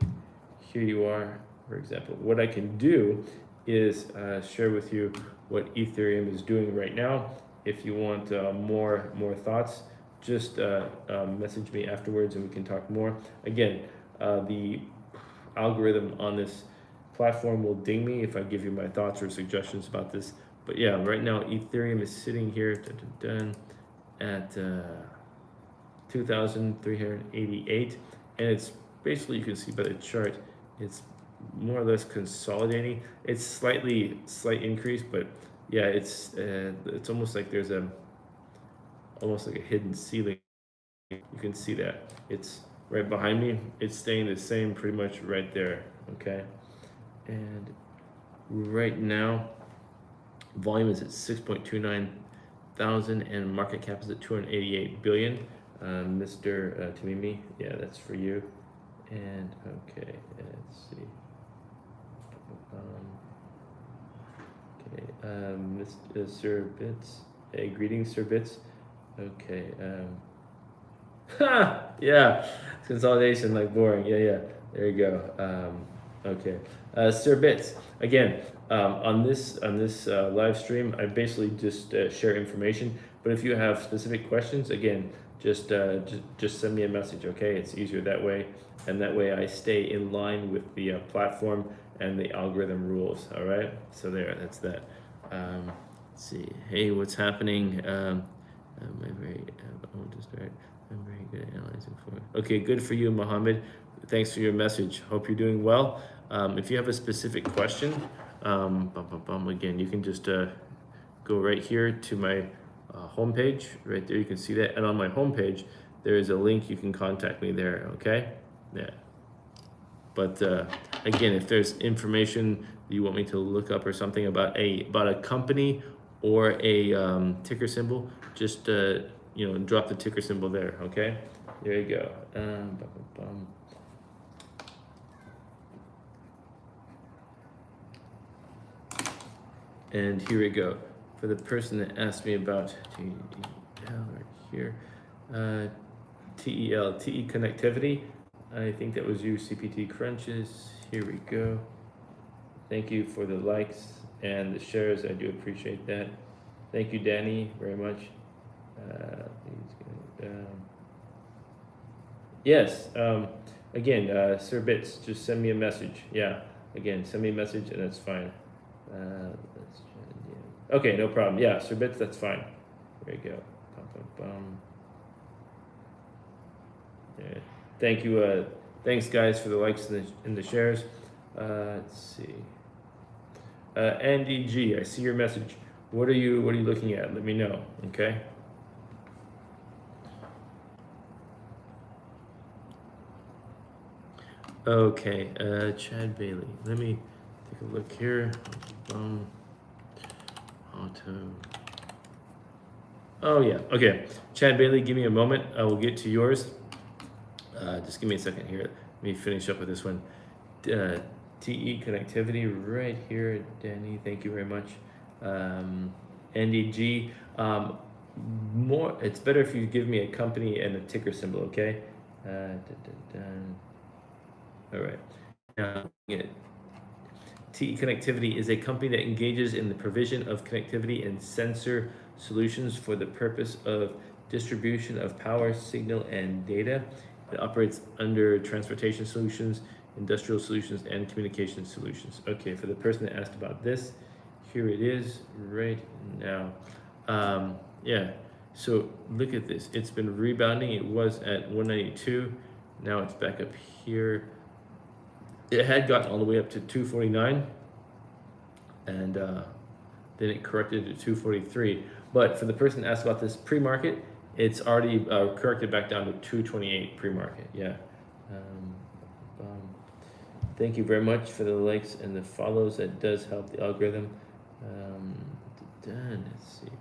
here you are. For example, what I can do is share with you what Ethereum is doing right now. If you want more thoughts, just message me afterwards and we can talk more. Again, the algorithm on this platform will ding me if I give you my thoughts or suggestions about this. But yeah, right now Ethereum is sitting here at 2,388, and it's basically, you can see by the chart, it's more or less consolidating. It's slight increase, but yeah, it's almost like there's almost like a hidden ceiling. You can see that it's right behind me, it's staying the same pretty much right there, okay? And right now, volume is at 6.29 thousand and market cap is at 288 billion. Mr. Tamimi, yeah, that's for you. And okay, let's see. Okay, Sir Bits. Hey, greetings, Sir Bits. Okay. Yeah, consolidation like boring. Yeah. There you go. Okay, Sir Bits. Again, on this live stream, I basically just share information. But if you have specific questions, again, just send me a message. Okay, it's easier that way, and that way I stay in line with the platform and the algorithm rules. All right. So that's that. Let's see. Hey, what's happening? I'm very good at analyzing for. Okay, good for you, Mohammed. Thanks for your message. Hope you're doing well. If you have a specific question, again, you can just go right here to my homepage. Right there, you can see that. And on my homepage, there is a link. You can contact me there. Okay. Yeah. But again, if there's information you want me to look up or something about a company or a ticker symbol, just drop the ticker symbol there. Okay, there you go. And here we go. For the person that asked me about TEL right here, TE connectivity. I think that was you, CPT Crunches. Here we go. Thank you for the likes and the shares. I do appreciate that. Thank you, Danny, very much. Yes. Again, Sir Bits, just send me a message. Yeah. Again, send me a message, and that's fine. Okay, no problem. Yeah, Sir Bits, that's fine. There you go. Yeah. Thank you. Thanks, guys, for the likes and the shares. Let's see. NDG, I see your message. What are you looking at? Let me know. Okay. Okay. Chad Bailey. Let me take a look here. Auto. Oh yeah. Okay. Chad Bailey, give me a moment. I will get to yours. Just give me a second here. Let me finish up with this one. TE connectivity right here, Danny. Thank you very much. NDG. It's better if you give me a company and a ticker symbol, okay? All right. TE Connectivity is a company that engages in the provision of connectivity and sensor solutions for the purpose of distribution of power, signal, and data. It operates under transportation solutions, industrial solutions, and communication solutions. Okay, for the person that asked about this, here it is right now. Yeah, so look at this. It's been rebounding. It was at 192. Now it's back up here. It had gotten all the way up to 249, and then it corrected to 243. But for the person that asked about this pre-market, it's already corrected back down to 228 pre-market. Yeah. Thank you very much for the likes and the follows. That does help the algorithm. Let's see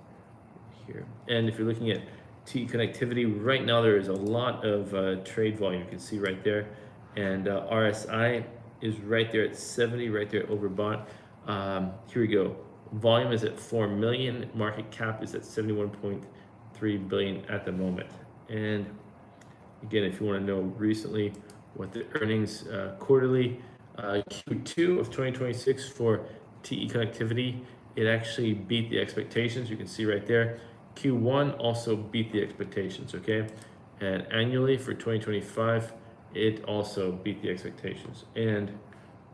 here. And if you're looking at T connectivity, right now there is a lot of trade volume. You can see right there. And RSI is right there at 70, right there overbought. Here we go. Volume is at 4 million. Market cap is at 71.3 billion at the moment. And again, if you want to know recently what the earnings quarterly Q2 of 2026 for TE connectivity, it actually beat the expectations. You can see right there. Q1 also beat the expectations, okay? And annually for 2025, it also beat the expectations. And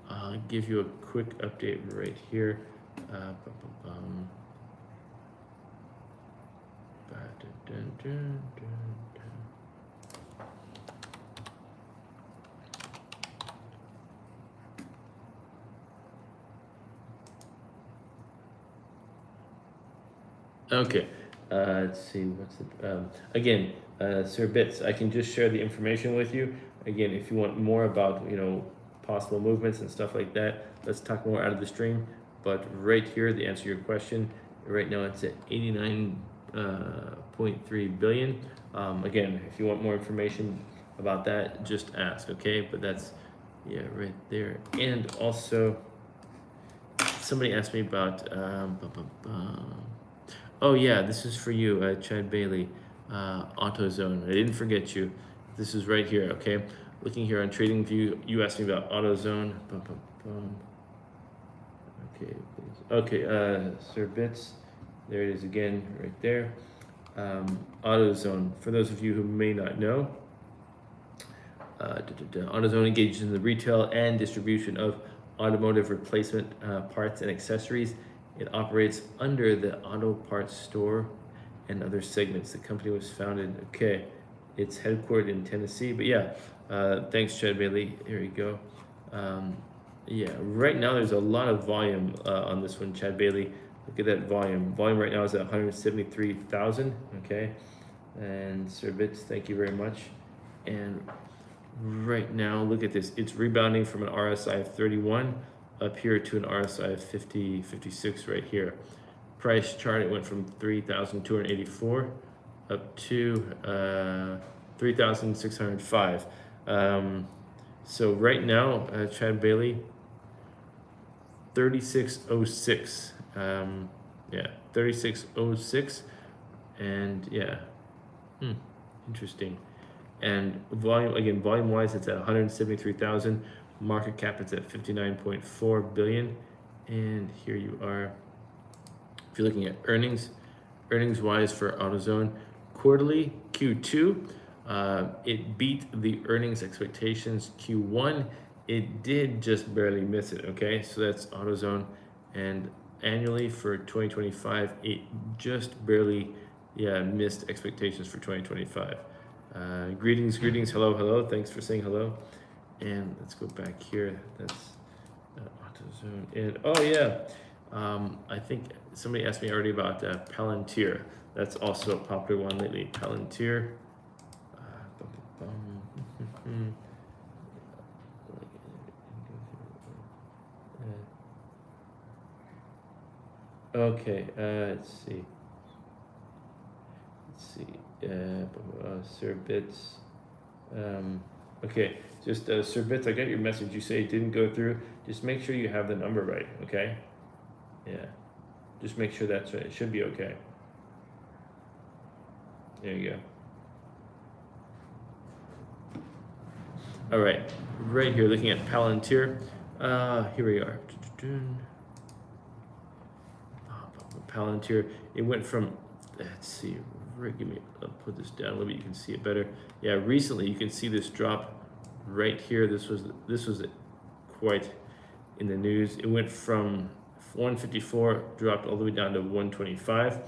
I'll give you a quick update right here. Okay, Let's see, what's the, again, Sir Bits, I can just share the information with you. Again, if you want more about, possible movements and stuff like that, let's talk more out of the stream. But right here, the answer to your question, right now it's at 89.3 billion. Again, if you want more information about that, just ask, okay? But that's, yeah, right there. And also, somebody asked me about, oh yeah, this is for you, Chad Bailey, AutoZone. I didn't forget you. This is right here, okay? Looking here on TradingView, you asked me about AutoZone. Okay, please. Okay, Sir Bits, there it is again, right there. AutoZone, for those of you who may not know, AutoZone engages in the retail and distribution of automotive replacement parts and accessories. It operates under the auto parts store and other segments. The company was founded, okay, it's headquartered in Tennessee, but yeah, thanks Chad Bailey, here you go. Yeah, right now there's a lot of volume on this one, Chad Bailey. Look at that volume. Volume right now is at 173,000, okay? And Sir Bits, thank you very much. And right now, look at this. It's rebounding from an RSI of 31 up here to an RSI of 50, 56 right here. Price chart, it went from 3,284 up to 3,605. So right now, Chad Bailey, 3606. Yeah, 3606. And yeah, interesting. And volume, again, volume wise, it's at 173,000. Market cap, it's at 59.4 billion. And here you are. If you're looking at earnings wise for AutoZone, quarterly Q2, it beat the earnings expectations. Q1, it did just barely miss it, okay? So that's AutoZone. And annually for 2025, it just barely, missed expectations for 2025. Greetings, hello, thanks for saying hello. And let's go back here, that's AutoZone. And oh yeah, I think somebody asked me already about Palantir. That's also a popular one lately, Palantir. Okay, let's see. Sir Bits. Okay, just Sir Bits, I got your message. You say it didn't go through. Just make sure you have the number right, okay? Yeah, just make sure that's right. It should be okay. There you go. All right, right here, looking at Palantir. Here we are. Palantir, it went from, let's see, I'll put this down a little bit, you can see it better. Yeah, recently you can see this drop right here. This was quite in the news. It went from 154, dropped all the way down to 125.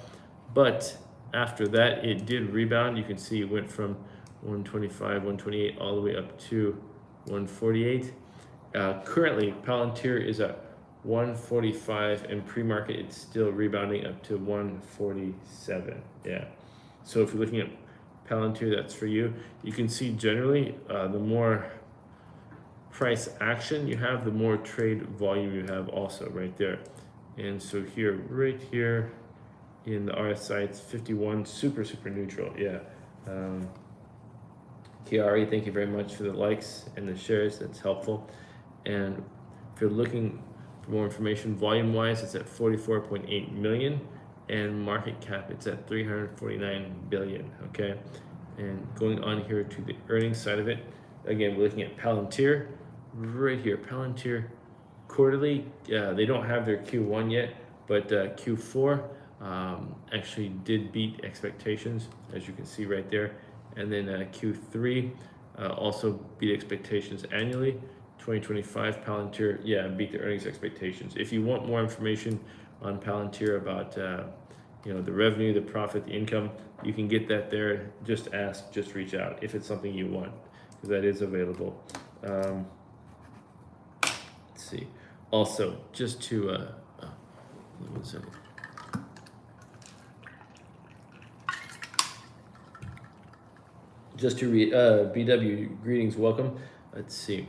But after that, it did rebound. You can see it went from 125, 128, all the way up to 148. Currently, Palantir is at 145, and pre-market it's still rebounding up to 147. Yeah, so if you're looking at Palantir, that's for you. You can see generally the more price action you have, the more trade volume you have also right there. And so here, right here in the RSI, it's 51, super neutral. Yeah. Kiari, thank you very much for the likes and the shares. That's helpful. And if you're looking for more information, volume wise, it's at 44.8 million, and market cap, it's at 349 billion. Okay. And going on here to the earnings side of it, again, we're looking at Palantir right here. Palantir quarterly, they don't have their Q1 yet, but Q4 actually did beat expectations, as you can see right there. And then Q3 also beat expectations annually. 2025 Palantir, beat the earnings expectations. If you want more information on Palantir about the revenue, the profit, the income, you can get that there. Just ask, just reach out if it's something you want, because that is available. Let's see. Also, just to one second. Just to read, BW, greetings, welcome. Let's see.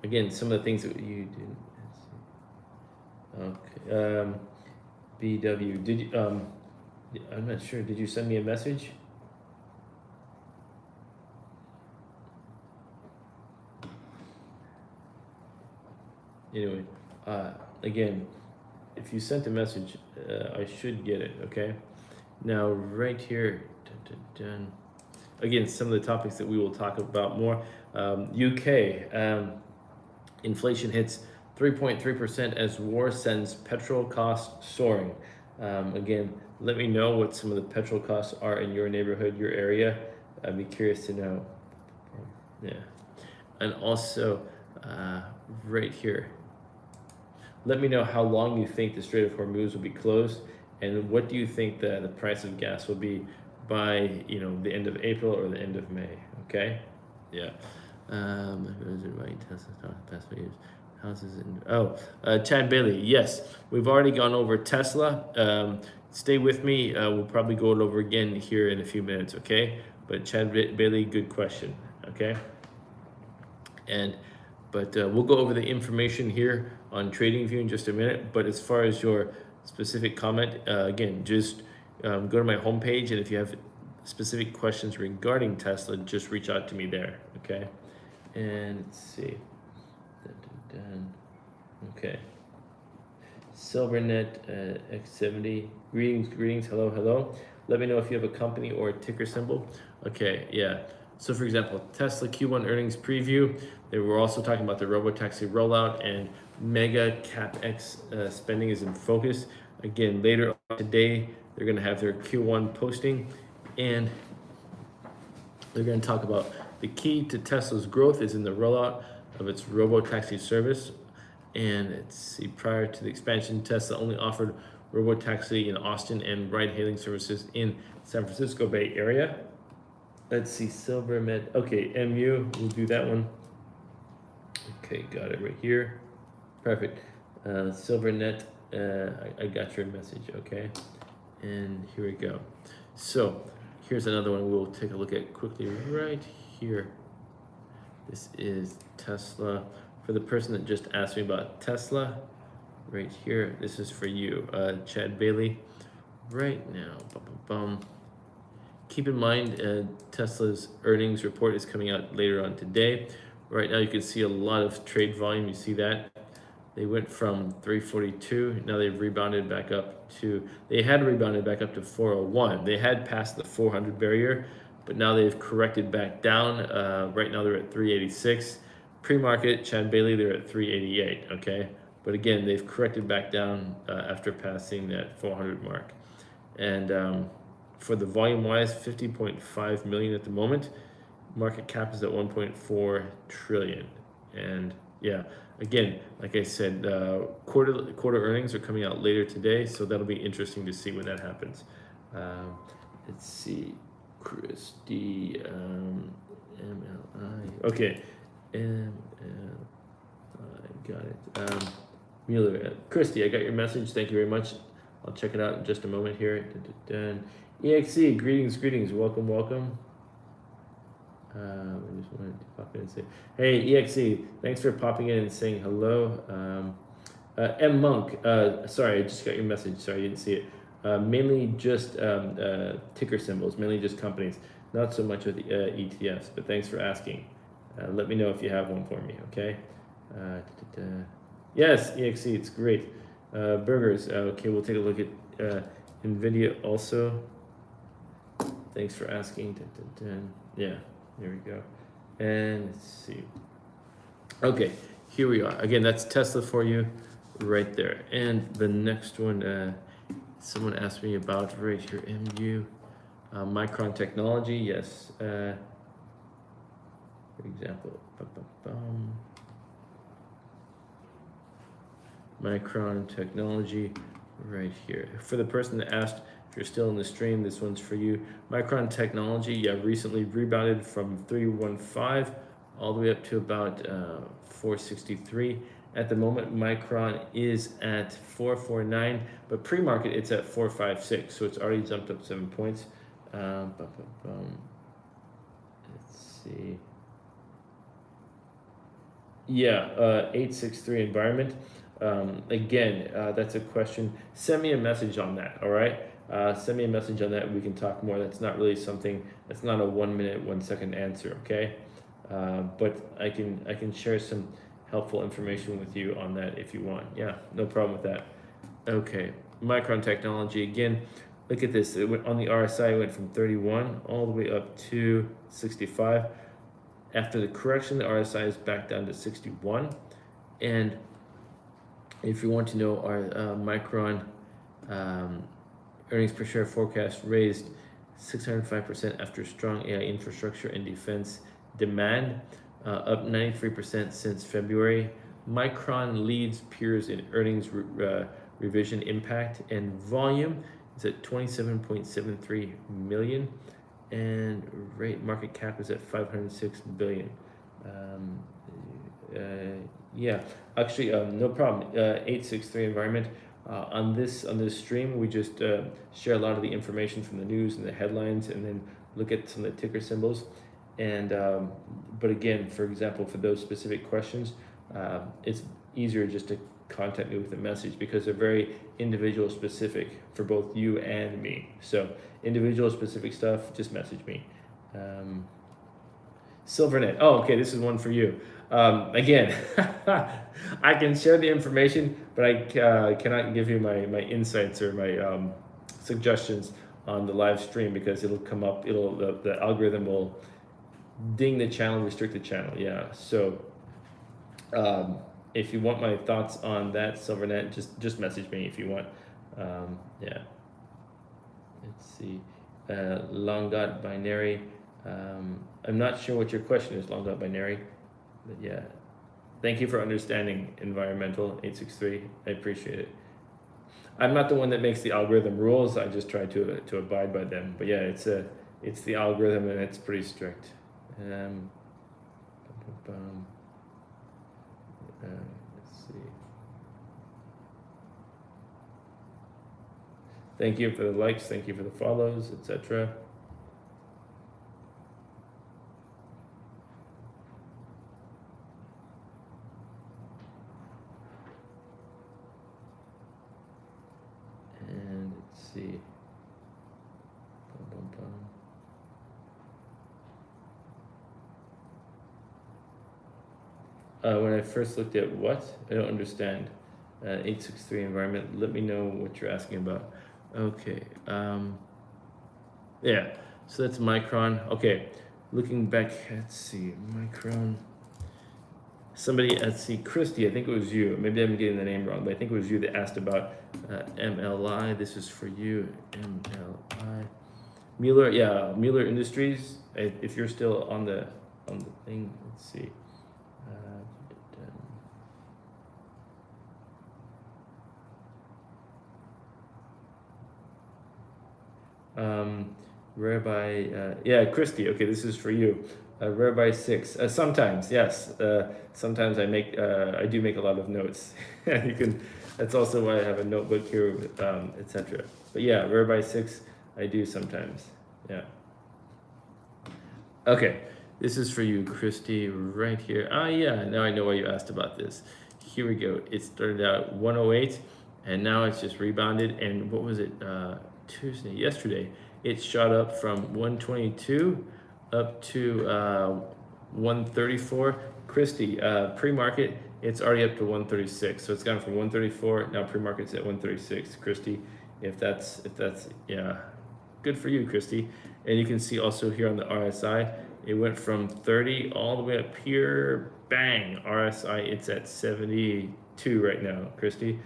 Again, some of the things that you did. Okay. BW, did you? I'm not sure. Did you send me a message? Anyway, again, if you sent a message, I should get it. Okay. Now, right here, again, some of the topics that we will talk about more. UK, inflation hits 3.3% as war sends petrol costs soaring. Again, let me know what some of the petrol costs are in your neighborhood, your area. I'd be curious to know. Yeah. And also, right here, let me know how long you think the Strait of Hormuz will be closed, and what do you think the price of gas will be by the end of April or the end of May? Okay, yeah. Houses in Chad Bailey. Yes, we've already gone over Tesla. Stay with me. We'll probably go it over again here in a few minutes. Okay, but Chad Bailey, good question. Okay, but we'll go over the information here on TradingView in just a minute. But as far as your specific comment, again, just go to my homepage, and if you have specific questions regarding Tesla, just reach out to me there. Okay, and let's see. Okay. Silvernet X70. Greetings. Hello. Let me know if you have a company or a ticker symbol. Okay, yeah. So for example, Tesla Q1 earnings preview. They were also talking about the robotaxi rollout, and mega CapEx spending is in focus. Again, later on today, they're going to have their Q1 posting, and they're going to talk about the key to Tesla's growth is in the rollout of its robotaxi service. And let's see, prior to the expansion, Tesla only offered robotaxi in Austin and ride-hailing services in San Francisco Bay Area. Let's see, SilverMed. Okay, MU, we'll do that one. Okay, got it right here. Perfect. SilverNet, I got your message, okay? And here we go. So here's another one we'll take a look at quickly right here. This is Tesla. For the person that just asked me about Tesla, right here, this is for you, Chad Bailey. Right now, keep in mind, Tesla's earnings report is coming out later on today. Right now, you can see a lot of trade volume. You see that they went from 342. Now they've rebounded back up to. They had rebounded back up to 401. They had passed the 400 barrier, but now they've corrected back down. Right now they're at 386. Pre-market, Chad Bailey, they're at 388. Okay, but again, they've corrected back down after passing that 400 mark, and. For the volume wise, 50.5 million at the moment. Market cap is at 1.4 trillion. And yeah, again, like I said, quarter earnings are coming out later today, so that'll be interesting to see when that happens. Let's see, Christy, MLI. Okay, MLI, got it. Mueller, Christy, I got your message. Thank you very much. I'll check it out in just a moment here. EXE, greetings, welcome. I just wanted to pop in and say, hey, EXE, thanks for popping in and saying hello. M Monk, sorry, I just got your message. Sorry, I didn't see it. Mainly just ticker symbols, mainly just companies, not so much with the ETFs, but thanks for asking. Let me know if you have one for me, okay? Yes, EXE, it's great. Burgers, okay, we'll take a look at Nvidia also. Thanks for asking. Yeah, there we go. And let's see. Okay, here we are. Again, that's Tesla for you right there. And the next one, someone asked me about right here, MU, Micron Technology. Yes. For example, Micron Technology right here. For the person that asked, if you're still in the stream, this one's for you. Micron Technology, yeah, recently rebounded from 315 all the way up to about 463. At the moment, Micron is at 449, but pre-market it's at 456, so it's already jumped up 7 points. Let's see. Yeah, 863 environment. Again, that's a question. Send me a message on that, all right? Send me a message on that. We can talk more. That's not really something, that's not a 1 minute, 1 second answer, okay? But I can share some helpful information with you on that if you want. Yeah, no problem with that. Okay, Micron technology again. Look at this. It went on the RSI. It went from 31 all the way up to 65. After the correction, the RSI is back down to 61. And if you want to know, our Micron earnings per share forecast raised 605% after strong AI infrastructure and defense demand, up 93% since February. Micron leads peers in earnings revision impact, and volume is at 27.73 million, and market cap is at 506 billion. Yeah, actually, no problem. 863 environment. On this stream, we just share a lot of the information from the news and the headlines, and then look at some of the ticker symbols. And but again, for example, for those specific questions, it's easier just to contact me with a message, because they're very individual specific for both you and me. So individual specific stuff, just message me. Silvernet. Oh, okay, this is one for you. Again, I can share the information, but I cannot give you my insights or my suggestions on the live stream, because it'll come up, the algorithm will ding the channel, restrict the channel. Yeah, so if you want my thoughts on that Silvernet, just message me if you want. Yeah, let's see. Long dot binary. I'm not sure what your question is, long dot binary, but yeah, thank you for understanding environmental 863. I appreciate it. I'm not the one that makes the algorithm rules. I just try to abide by them. But yeah, it's the algorithm, and it's pretty strict. Let's see. Thank you for the likes. Thank you for the follows, etc. And let's see. When I first looked at what? I don't understand. 863 environment. Let me know what you're asking about. Okay. Yeah. So that's Micron. Okay. Looking back, let's see. Micron. Somebody, let's see, Christy, I think it was you. Maybe I'm getting the name wrong, but I think it was you that asked about MLI. This is for you. MLI. Mueller, yeah, Mueller Industries. If you're still on the thing, let's see. Rare by, yeah, Christy, okay, this is for you. Rare by 6. Sometimes, yes. Sometimes I do make a lot of notes. You can. That's also why I have a notebook here, etc. But yeah, rare by 6, I do sometimes. Yeah. Okay, this is for you, Christy, right here. Ah, yeah. Now I know why you asked about this. Here we go. It started out 108, and now it's just rebounded. And what was it? Yesterday, it shot up from 122 up to 134. Christy, pre-market, it's already up to 136. So it's gone from 134, now pre-market's at 136. Christy, if that's yeah, good for you, Christy. And you can see also here on the RSI, it went from 30 all the way up here, bang, RSI, it's at 72 right now, Christy.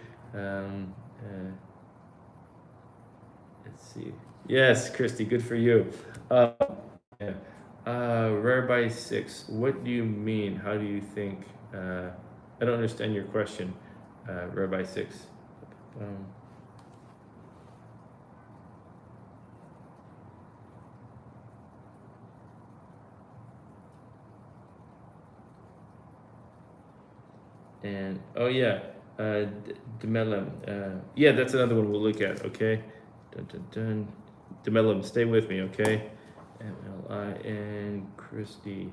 Let's see. Yes, Christy, good for you. Yeah. Rare by 6. What do you mean? How do you think? I don't understand your question. Rare by 6. And oh yeah, Demelum. Yeah, that's another one we'll look at. Okay. Dun, dun, dun. Demelum, stay with me, okay? MLI. and Christy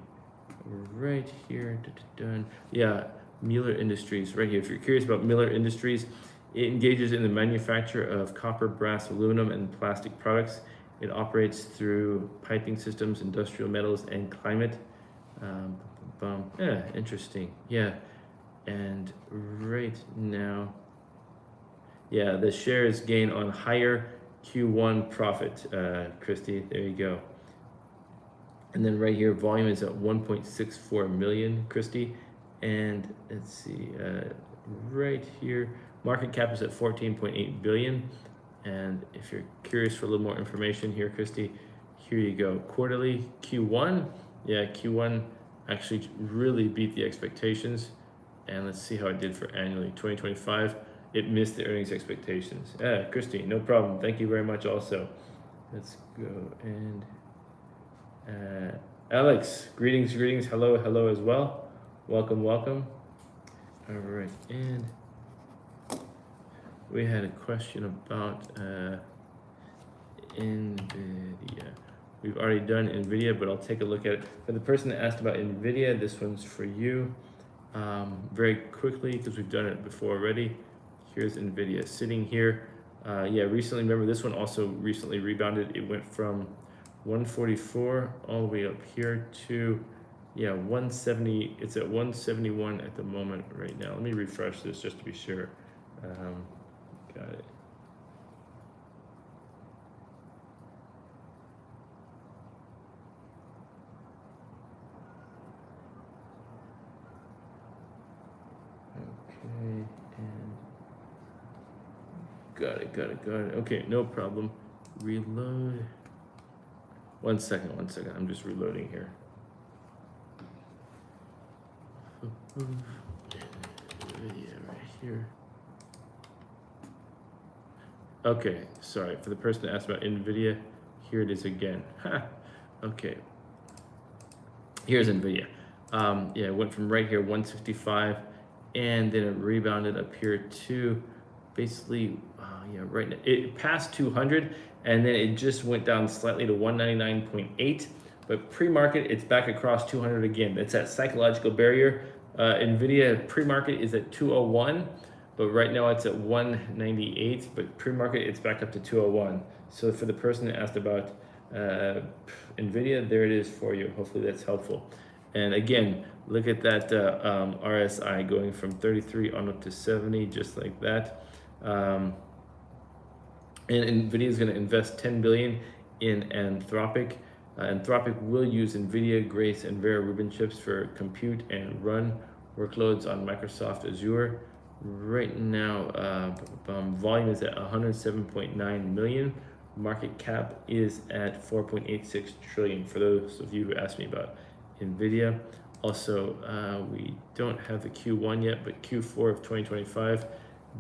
right here. Done. Yeah, Miller Industries right here. If you're curious about Miller Industries, it engages in the manufacture of copper, brass, aluminum, and plastic products. It operates through piping systems, industrial metals, and climate. Yeah, interesting. Yeah, and right now, yeah, the shares gain on higher Q1 profit. Christy, there you go. And then right here, volume is at 1.64 million, Christy. And let's see, right here, market cap is at 14.8 billion. And if you're curious for a little more information here, Christy, here you go. Quarterly Q1, yeah, Q1 actually really beat the expectations. And let's see how it did for annually. 2025, it missed the earnings expectations. Yeah, Christy, no problem. Thank you very much also. Let's go and Alex, greetings, hello as well. Welcome. All right, and we had a question about Nvidia. We've already done Nvidia, but I'll take a look at it. For the person that asked about Nvidia, this one's for you. Very quickly, because we've done it before already. Here's Nvidia sitting here. Yeah, recently, remember this one also recently rebounded. It went from 144 all the way up here to, yeah, 170. It's at 171 at the moment right now. Let me refresh this just to be sure. Got it. Okay, and got it. Okay, no problem. Reload. One second. I'm just reloading here. Video right here. Okay, sorry. For the person that asked about Nvidia, here it is again. Okay. Here's Nvidia. Yeah, it went from right here, 165, and then it rebounded up here to basically, yeah, right now. It passed 200, and then it just went down slightly to 199.8. But pre-market, it's back across 200 again. That's that psychological barrier. Nvidia pre-market is at 201, but right now it's at 198. But pre-market, it's back up to 201. So for the person that asked about Nvidia, there it is for you. Hopefully that's helpful. And again, look at that RSI going from 33 on up to 70, just like that. And Nvidia is going to invest 10 billion in Anthropic. Anthropic will use Nvidia, Grace, and Vera Rubin chips for compute and run workloads on Microsoft Azure. Right now, volume is at 107.9 million. Market cap is at 4.86 trillion. For those of you who asked me about Nvidia. Also, we don't have the Q1 yet, but Q4 of 2025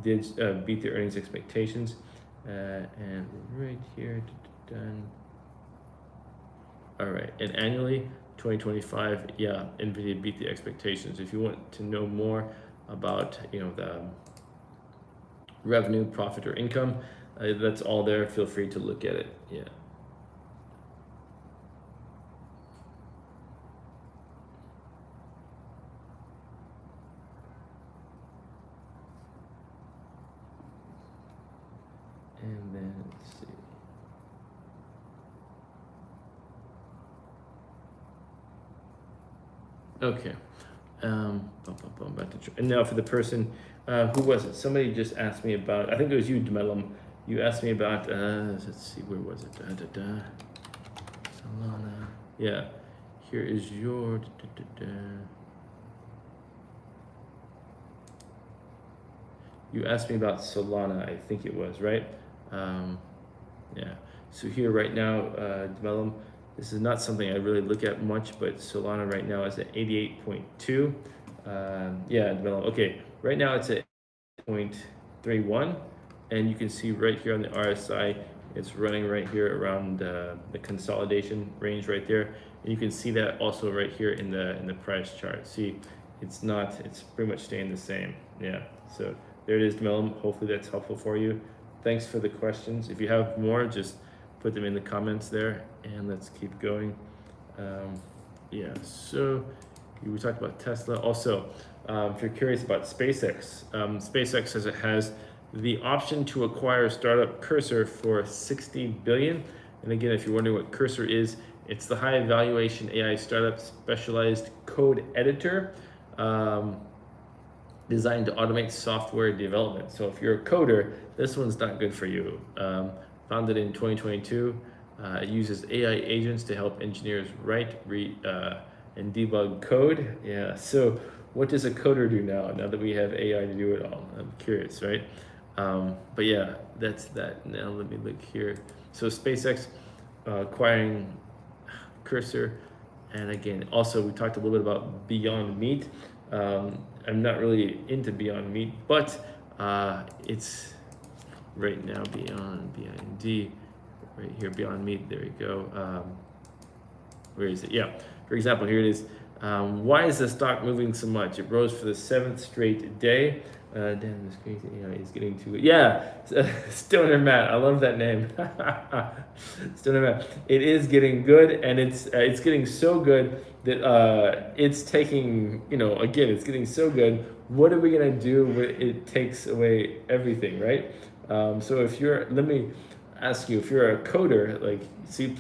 did beat the earnings expectations. And right here, done. All right, and annually, 2025, yeah, Nvidia beat the expectations. If you want to know more about, the revenue, profit, or income, that's all there. Feel free to look at it. Yeah. And then let's see. Okay. And now for the person, who was it? Somebody just asked me about, I think it was you, Demelum. You asked me about, let's see, where was it? Solana. Yeah. Here is your, You asked me about Solana, I think it was, right? Yeah. So here right now, Demelum, this is not something I really look at much, but Solana right now is at 88.2. Yeah, Demelum. Okay, right now it's at 0.31, and you can see right here on the RSI, it's running right here around the consolidation range right there. And you can see that also right here in the price chart. See, it's pretty much staying the same. Yeah, so there it is, Demelum. Hopefully that's helpful for you. Thanks for the questions. If you have more, just put them in the comments there, and let's keep going. Yeah, so we talked about Tesla. Also, if you're curious about SpaceX, SpaceX says it has the option to acquire startup Cursor for 60 billion. And again, if you're wondering what Cursor is, it's the high valuation AI startup specialized code editor designed to automate software development. So if you're a coder, this one's not good for you. Founded in 2022, it uses AI agents to help engineers write, read, and debug code. Yeah, so what does a coder do now that we have AI to do it all? I'm curious, right? But yeah, that's that. Now let me look here. So SpaceX acquiring Cursor, and again, also we talked a little bit about Beyond Meat. I'm not really into Beyond Meat, but it's right now Beyond BIND, right here, Beyond Meat. There you go. Where is it? Yeah. For example, here it is. Why is the stock moving so much? It rose for the 7th straight day. Damn, this crazy. He's getting too. Yeah, Stoner Matt. I love that name. Stoner Matt. It is getting good, and it's getting so good that it's taking. Again, it's getting so good. What are we gonna do when it takes away everything, right? So let me ask you, if you're a coder like C++,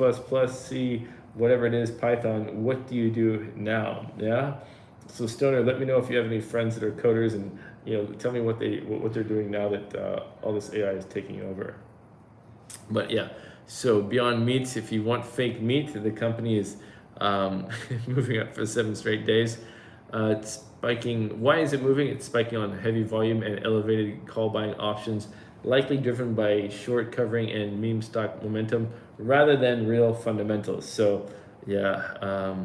C, whatever it is, Python, what do you do now? Yeah. So Stoner, let me know if you have any friends that are coders, and tell me what they're doing now that all this AI is taking over. But yeah, so Beyond Meats, if you want fake meat, the company is moving up for 7 straight days. It's spiking. Why is it moving? It's spiking on heavy volume and elevated call buying options, likely driven by short covering and meme stock momentum rather than real fundamentals. So yeah.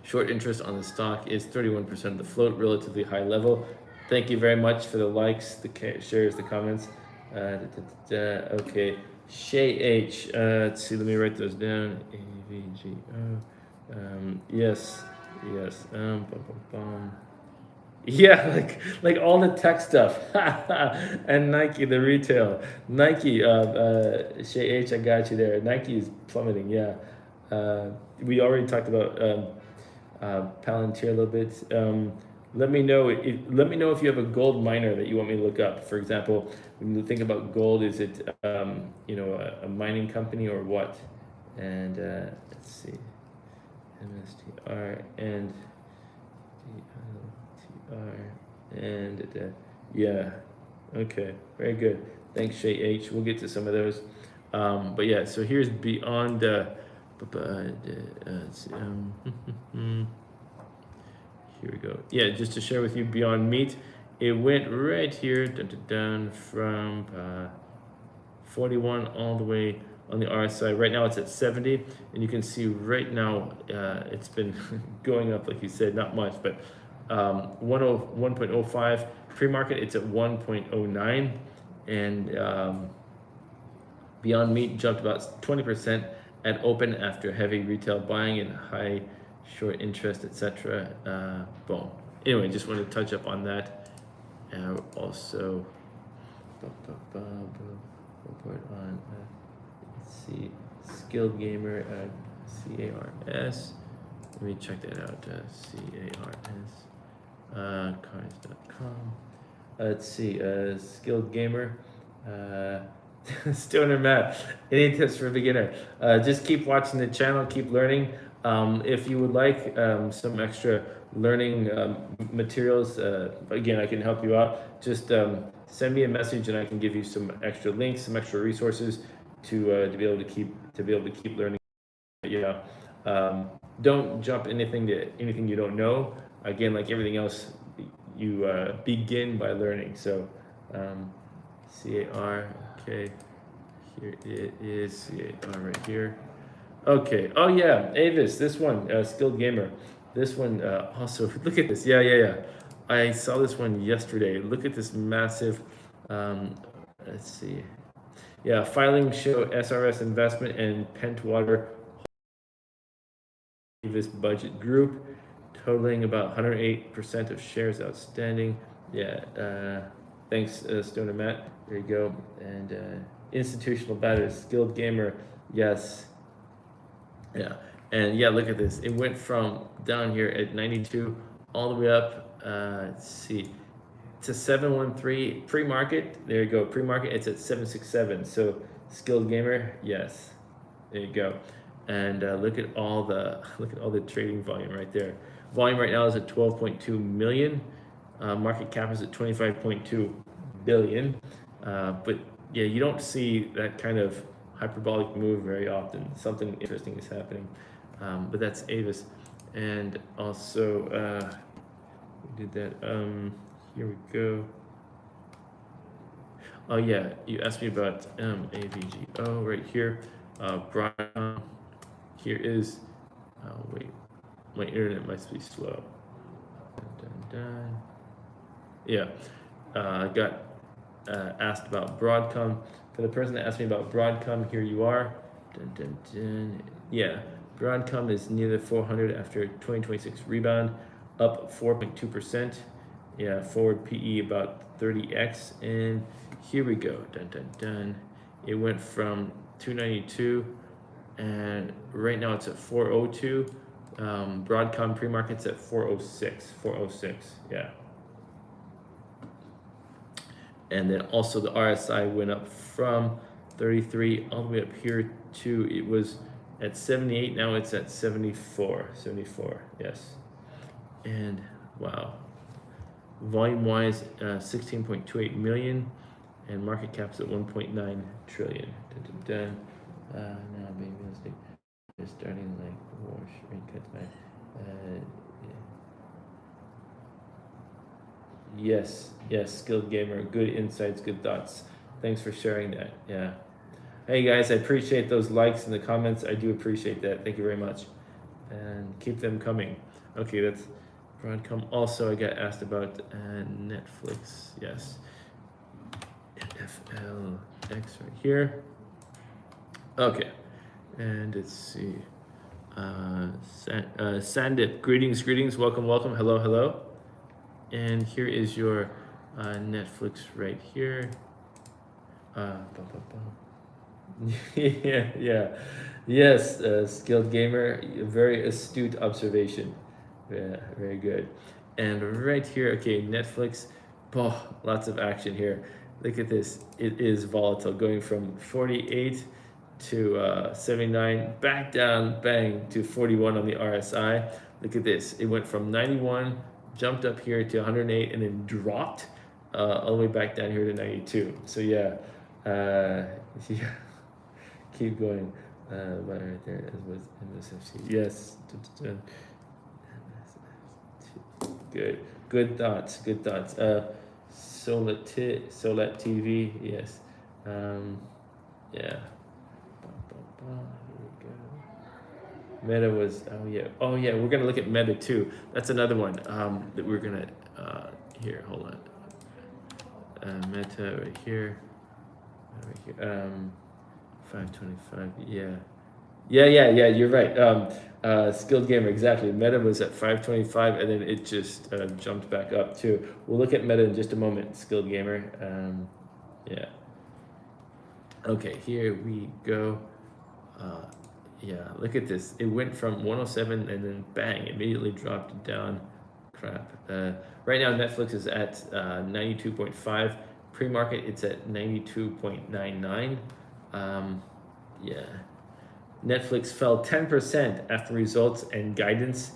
Short interest on the stock is 31% of the float, relatively high level. Thank you very much for the likes, the shares, the comments. Okay, Shay H. Let's see, let me write those down. AVGO. Yes. Yeah, like all the tech stuff. And Nike, the retail. Nike, Shay H, I got you there. Nike is plummeting, yeah. We already talked about Palantir a little bit. Let me know if you have a gold miner that you want me to look up. For example, when you think about gold, is it a mining company or what? And let's see, MSTR and DLTR and yeah, okay, very good. Thanks, Shay H. We'll get to some of those. But yeah, so here's Beyond. Here we go. Yeah, just to share with you Beyond Meat, it went right here down from 41 all the way on the RSI. Right now it's at 70, and you can see right now it's been going up, like you said, not much, but 1.05 pre-market. It's at 1.09, and Beyond Meat jumped about 20% at open after heavy retail buying and high short interest, etc. Boom. Anyway, just wanted to touch up on that. Also, report on, let's see, Skilled Gamer, CARS. Let me check that out, CARS, cars.com. Let's see, Skilled Gamer. Stoner Matt, any tips for a beginner? Just keep watching the channel, keep learning. If you would like some extra learning materials, again, I can help you out. Just send me a message, and I can give you some extra links, some extra resources to be able to keep learning. Yeah, don't jump anything you don't know. Again, like everything else, you begin by learning. So CAR. Okay, here it is, right here. Okay, oh yeah, Avis, this one, Skilled Gamer. This one, also, look at this, yeah. I saw this one yesterday. Look at this massive, let's see. Yeah, filings show SRS Investment and Pentwater Avis Budget Group, totaling about 108% of shares outstanding. Yeah, thanks, Stoner Matt. There you go. And institutional batters, Skilled Gamer, yes. Yeah, and yeah, look at this. It went from down here at 92 all the way up. Let's see, to 713 pre-market. There you go, pre-market. It's at 767. So skilled gamer, yes. There you go. And look at all the trading volume right there. Volume right now is at 12.2 million. Market cap is at 25.2 billion. But yeah, you don't see that kind of hyperbolic move very often. Something interesting is happening. But that's Avis. And also, we did that. Here we go. Oh yeah, you asked me about AVGO right here. Broadcom. Here is. Oh wait, my internet must be slow. Dun, dun, dun. Yeah, I got asked about Broadcom. For the person that asked me about Broadcom, here you are. Dun, dun, dun. Yeah, Broadcom is near the 400 after 2026 rebound, up 4.2%. Yeah, forward PE about 30x. And here we go. Dun, dun, dun. It went from 292, and right now it's at 402. Broadcom pre-market's at 406. 406. Yeah. And then also the RSI went up from 33 all the way up here to, it was at 78, now it's at 74. 74, yes. And wow. Volume wise, 16.28 million, and market cap's at 1.9 trillion. Dun, dun, dun. Now maybe they're starting like wash rate cuts back. Yeah. Yes, skilled gamer, good insights, good thoughts. Thanks for sharing that. Yeah. Hey guys, I appreciate those likes in the comments. I do appreciate that. Thank you very much. And keep them coming. Okay, that's Broadcom. Also, I got asked about Netflix. Yes. FLX right here. Okay. And let's see. Sandip, greetings. Welcome. Hello. And here is your Netflix right here. Yeah. Yes, skilled gamer, very astute observation. Yeah, very good. And right here, okay, Netflix, lots of action here. Look at this, it is volatile, going from 48 to 79, back down, bang, to 41 on the RSI. Look at this, it went from 91, jumped up here to 108, and then dropped all the way back down here to 92. So yeah, yeah. Keep going. Right there, as was MSFC. Yes. Good thoughts. Solet TV. Yes. Yeah. Here we go. Meta was. Oh yeah. We're gonna look at Meta too. That's another one that we're gonna. Here, hold on. Meta right here. 525, yeah. You're right. Skilled gamer, exactly. Meta was at 525, and then it just jumped back up too. We'll look at Meta in just a moment, skilled gamer. Yeah. Okay, here we go. Yeah, look at this. It went from 107 and then bang, immediately dropped down. Crap. Right now, Netflix is at 92.5. Pre-market, it's at 92.99. Yeah. Netflix fell 10% after results and guidance.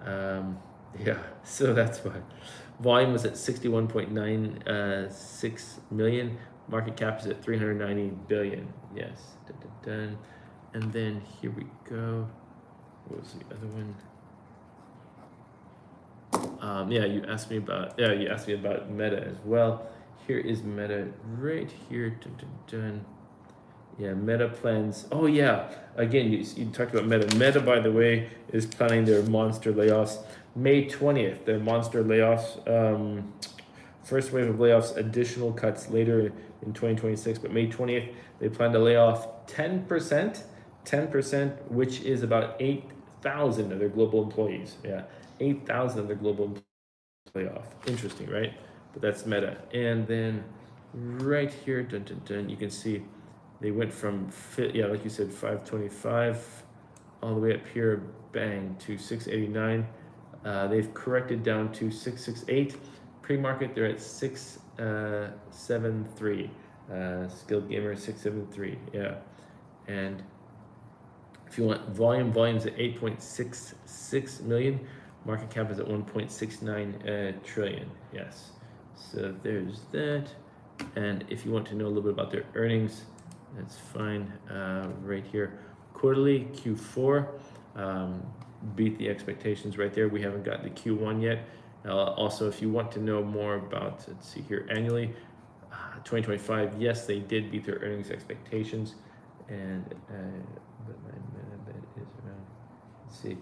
Yeah, so that's why. Volume was at 61.96 million. Market cap is at 390 billion. Yes. Dun. And then here we go. What was the other one? You asked me about Meta as well. Here is Meta right here. Dun. Yeah, Meta plans. Oh yeah, again, you talked about Meta. Meta, by the way, is planning their monster layoffs. May 20th, their monster layoffs. First wave of layoffs, additional cuts later in 2026. But May 20th, they plan to lay off 10%, which is about 8,000 of their global employees. Yeah, 8,000 of their global employees layoff. Interesting, right? But that's Meta. And then right here, you can see they went from, like you said, 525 all the way up here, bang, to 689. They've corrected down to 668. Pre-market, they're at 673. Skilled Gamer 673, yeah. And if you want volume's at 8.66 million. Market cap is at 1.69 trillion. Yes. So there's that. And if you want to know a little bit about their earnings, that's fine. Right here, quarterly Q4 beat the expectations right there. We haven't got the Q1 yet. Also, if you want to know more about, let's see here, annually, 2025, yes, they did beat their earnings expectations. And but my meta bet is around, let's see,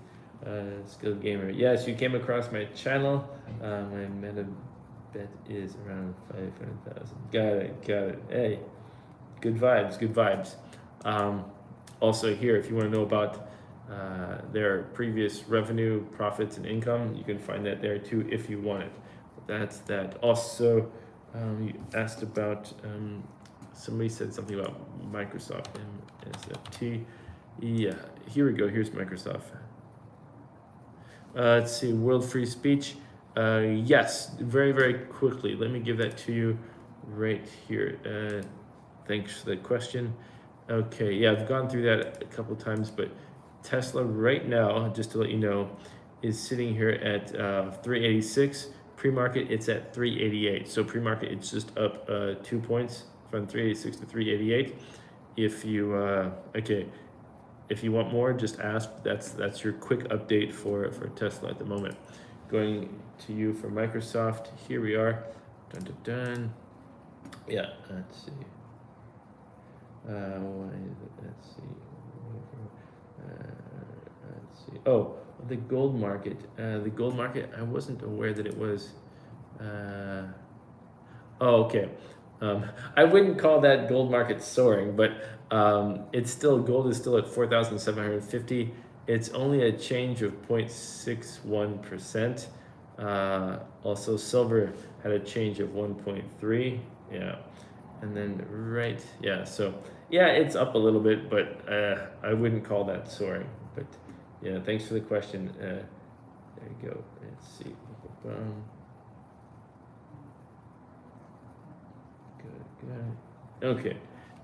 Skilled Gamer. Yes, you came across my channel. My meta bet is around 500,000. Got it. Hey, good vibes. Also here, if you want to know about their previous revenue, profits, and income, you can find that there too if you want it. That's that. Also, you asked about, somebody said something about Microsoft and SFT. Yeah, here we go. Here's Microsoft. Let's see, world free speech. Yes, very quickly. Let me give that to you right here. Thanks for the question. Okay, yeah, I've gone through that a couple times, but Tesla right now, just to let you know, is sitting here at 386. Pre-market, it's at 388. So pre-market, it's just up 2 points from 386 to 388. If you if you want more, just ask. That's your quick update for Tesla at the moment. Going to you for Microsoft. Here we are. Dun. Yeah, let's see. Let's see. Oh, the gold market. The gold market, I wasn't aware that it was. Oh, okay. I wouldn't call that gold market soaring, but it's still, gold is still at 4,750. It's only a change of 0.61%. Also, silver had a change of 1.3. Yeah. And then so yeah, it's up a little bit, but I wouldn't call that soaring. But yeah, thanks for the question. There you go. Let's see. Good. Okay,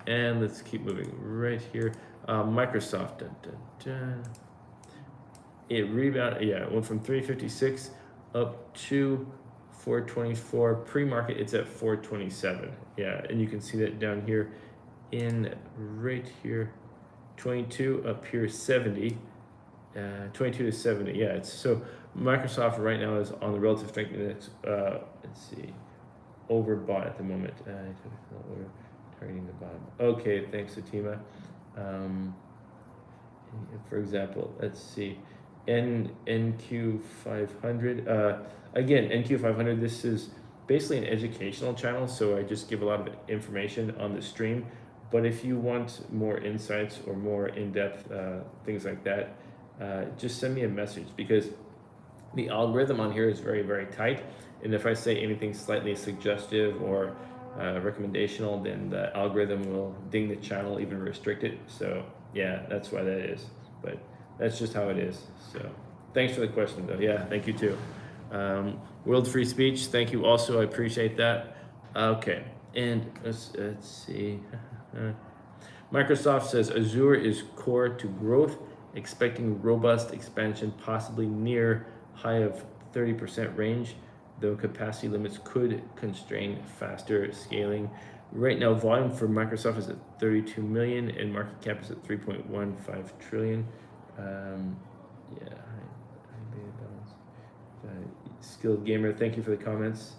and let's keep moving right here. Microsoft. It rebounded. Yeah, it went from 356 up to 424. Pre-market, it's at 427. Yeah, and you can see that down here in right here, 22 up here 70, 22 to 70. Yeah, it's so Microsoft right now is on the relative strength index. Let's see, overbought at the moment. We're targeting the bottom. Okay, thanks, Fatima. For example, let's see, NQ500. Again, NQ500, this is basically an educational channel, so I just give a lot of information on the stream. But if you want more insights or more in-depth things like that, just send me a message, because the algorithm on here is very tight. And if I say anything slightly suggestive or recommendational, then the algorithm will ding the channel, even restrict it. So yeah, that's why that is. But that's just how it is. So thanks for the question, though. Yeah, thank you too. World free speech, thank you also. I appreciate that. Okay, and let's see. Microsoft says Azure is core to growth, expecting robust expansion, possibly near high of 30% range, though capacity limits could constrain faster scaling. Right now, volume for Microsoft is at 32 million and market cap is at 3.15 trillion. Skilled Gamer, thank you for the comments.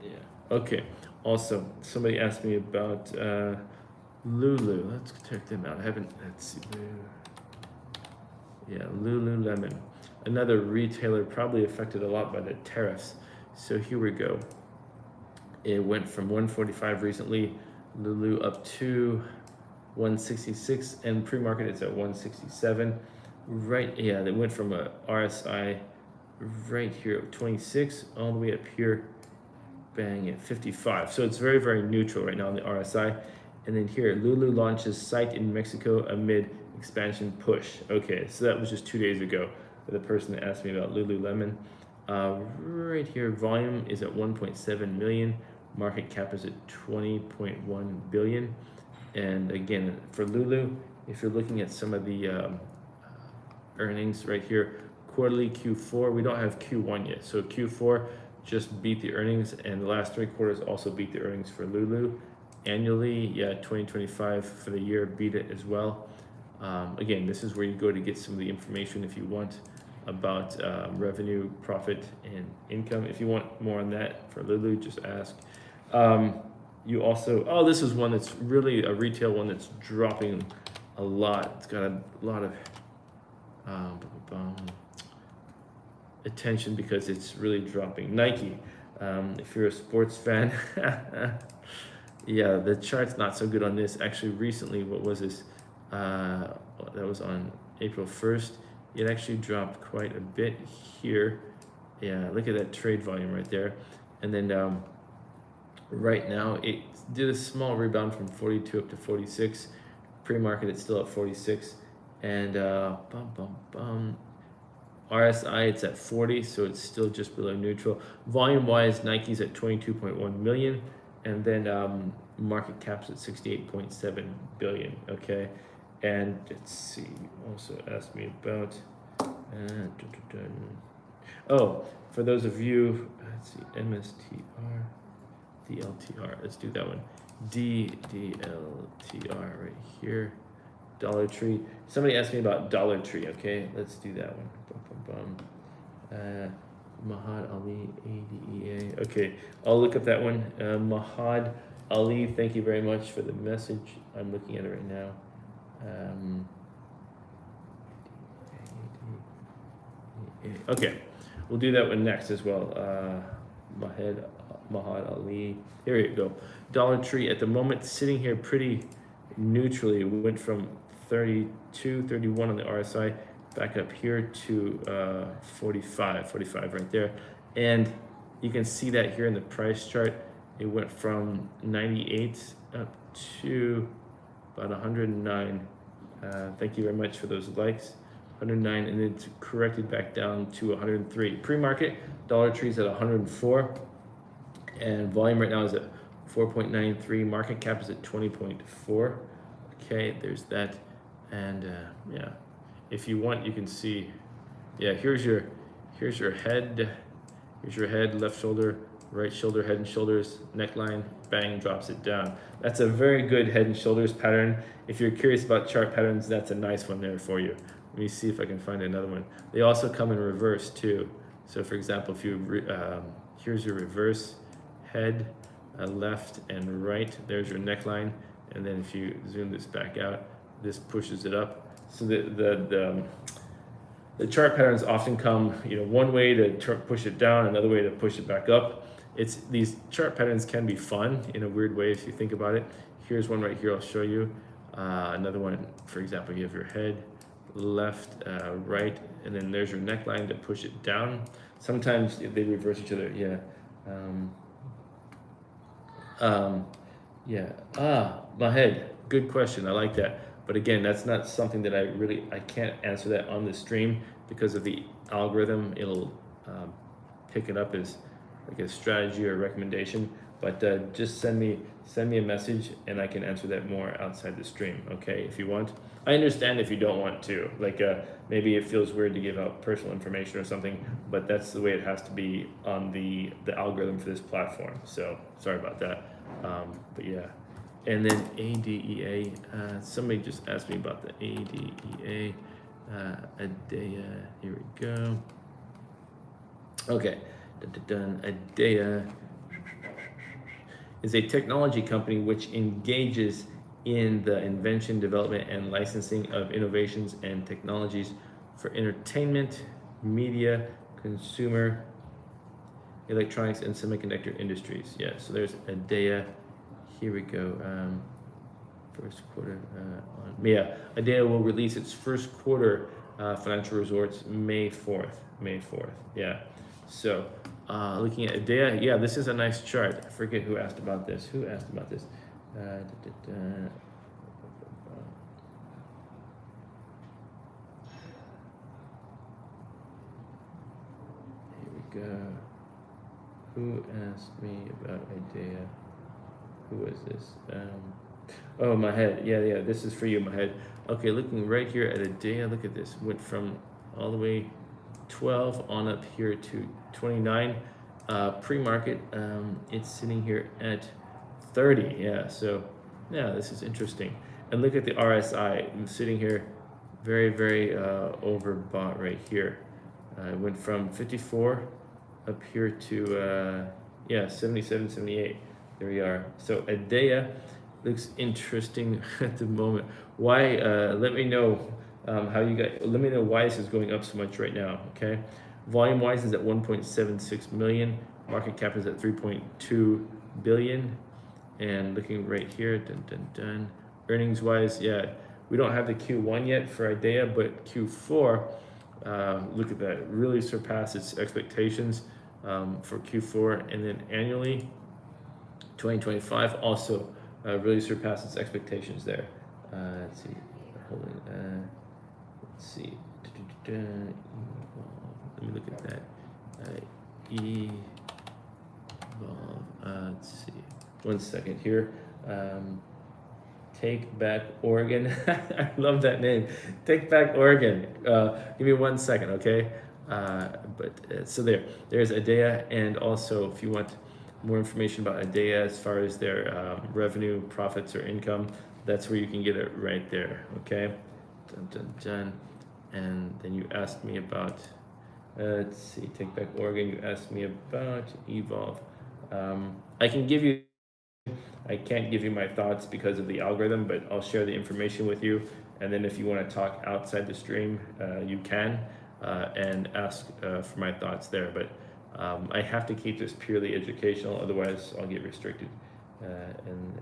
Yeah, okay. Also, somebody asked me about Lulu. Let's check them out. I haven't, let's see. Yeah, Lululemon. Another retailer probably affected a lot by the tariffs. So here we go. It went from 145 recently, Lulu up to 166, and pre-market it's at 167. Right, yeah, they went from a RSI right here at 26, all the way up here, bang, at 55. So it's very, very neutral right now on the RSI. And then here, Lulu launches site in Mexico amid expansion push. Okay, so that was just 2 days ago. The person that asked me about Lululemon. Right here, volume is at 1.7 million. Market cap is at 20.1 billion. And again, for Lulu, if you're looking at some of the earnings right here, quarterly Q4, we don't have Q1 yet. So Q4 just beat the earnings, and the last 3 quarters also beat the earnings for Lulu. Annually, yeah, 2025 for the year beat it as well. Again, this is where you go to get some of the information if you want about revenue, profit, and income. If you want more on that for Lulu, just ask. You also, oh, this is one that's really a retail one that's dropping a lot. It's got a lot of attention because it's really dropping. Nike, if you're a sports fan, yeah, the chart's not so good on this. Actually, recently, what was this? That was on April 1st. It actually dropped quite a bit here. Yeah, look at that trade volume right there. And then right now, it did a small rebound from 42 up to 46. Pre-market, it's still at 46. And RSI, it's at 40, so it's still just below neutral. Volume-wise, Nike's at 22.1 million, and then market cap's at 68.7 billion, okay? And let's see, you also asked me about, oh, for those of you, let's see, MSTR, DLTR, let's do that one. DLTR right here. Dollar Tree. Somebody asked me about Dollar Tree, okay? Let's do that one. Mahad Ali, ADEA. Okay, I'll look up that one. Mahad Ali, thank you very much for the message. I'm looking at it right now. Okay, we'll do that one next as well. Mahad Ali. There you go. Dollar Tree at the moment sitting here pretty neutrally. We went from 32, 31 on the RSI back up here to 45 right there. And you can see that here in the price chart. It went from 98 up to about 109. Thank you very much for those likes. 109, and it's corrected back down to 103. Pre-market, Dollar Tree's at 104, and volume right now is at 4.93. Market cap is at 20.4. Okay, there's that. And yeah, if you want, you can see, yeah, here's your head, left shoulder, right shoulder, head and shoulders, neckline, bang, drops it down. That's a very good head and shoulders pattern. If you're curious about chart patterns, that's a nice one there for you. Let me see if I can find another one. They also come in reverse too. So for example, if you, here's your reverse head, left and right, there's your neckline. And then if you zoom this back out, this pushes it up. So the chart patterns often come, one way to push it down, another way to push it back up. These chart patterns can be fun in a weird way if you think about it. Here's one right here I'll show you. Another one, for example, you have your head, left, right, and then there's your neckline to push it down. Sometimes they reverse each other, yeah. My head, good question, I like that. But again, that's not something that I can't answer that on the stream because of the algorithm. It'll pick it up as like a strategy or a recommendation. But just send me a message and I can answer that more outside the stream, okay, if you want. I understand if you don't want to, like maybe it feels weird to give out personal information or something, but that's the way it has to be on the algorithm for this platform. So sorry about that, but yeah. And then ADEA, somebody just asked me about the ADEA, ADEA, here we go. Okay, ADEA is a technology company which engages in the invention, development, and licensing of innovations and technologies for entertainment, media, consumer, electronics, and semiconductor industries. Yeah, so there's ADEA. Here we go. First quarter. ADEA will release its first quarter financial results May 4th. May 4th. Yeah. So looking at IDEA, yeah, this is a nice chart. I forget who asked about this. Who asked about this? Here we go. Who asked me about IDEA? Who was this? Oh, my head. Yeah, this is for you, my head. Okay, looking right here at IDEA, look at this. Went from all the way 12 on up here to 29. Pre-market, it's sitting here at 30. Yeah, so yeah, this is interesting. And look at the RSI. I'm sitting here very, very overbought right here. It went from 54 up here to yeah, 77, 78. There we are. So IDEA looks interesting at the moment. Why? Let me know how you guys. Let me know why this is going up so much right now. Okay, volume wise is at 1.76 million. Market cap is at 3.2 billion. And looking right here, earnings wise, yeah, we don't have the Q1 yet for IDEA, but Q4, look at that, really surpassed its expectations for Q4, and then annually 2025 also really surpassed its expectations there. Let's see, let's see. Let me look at that. Let's see. 1 second here. Take Back Oregon. I love that name. Take Back Oregon. Give me 1 second, okay? So there's IDEA, and also if you want more information about IDEA as far as their revenue, profits, or income, that's where you can get it right there, okay? And then you asked me about, let's see, Take Back Oregon. You asked me about Evolve. I can't give you my thoughts because of the algorithm, but I'll share the information with you. And then if you want to talk outside the stream, you can and ask for my thoughts there. But I have to keep this purely educational, otherwise I'll get restricted. And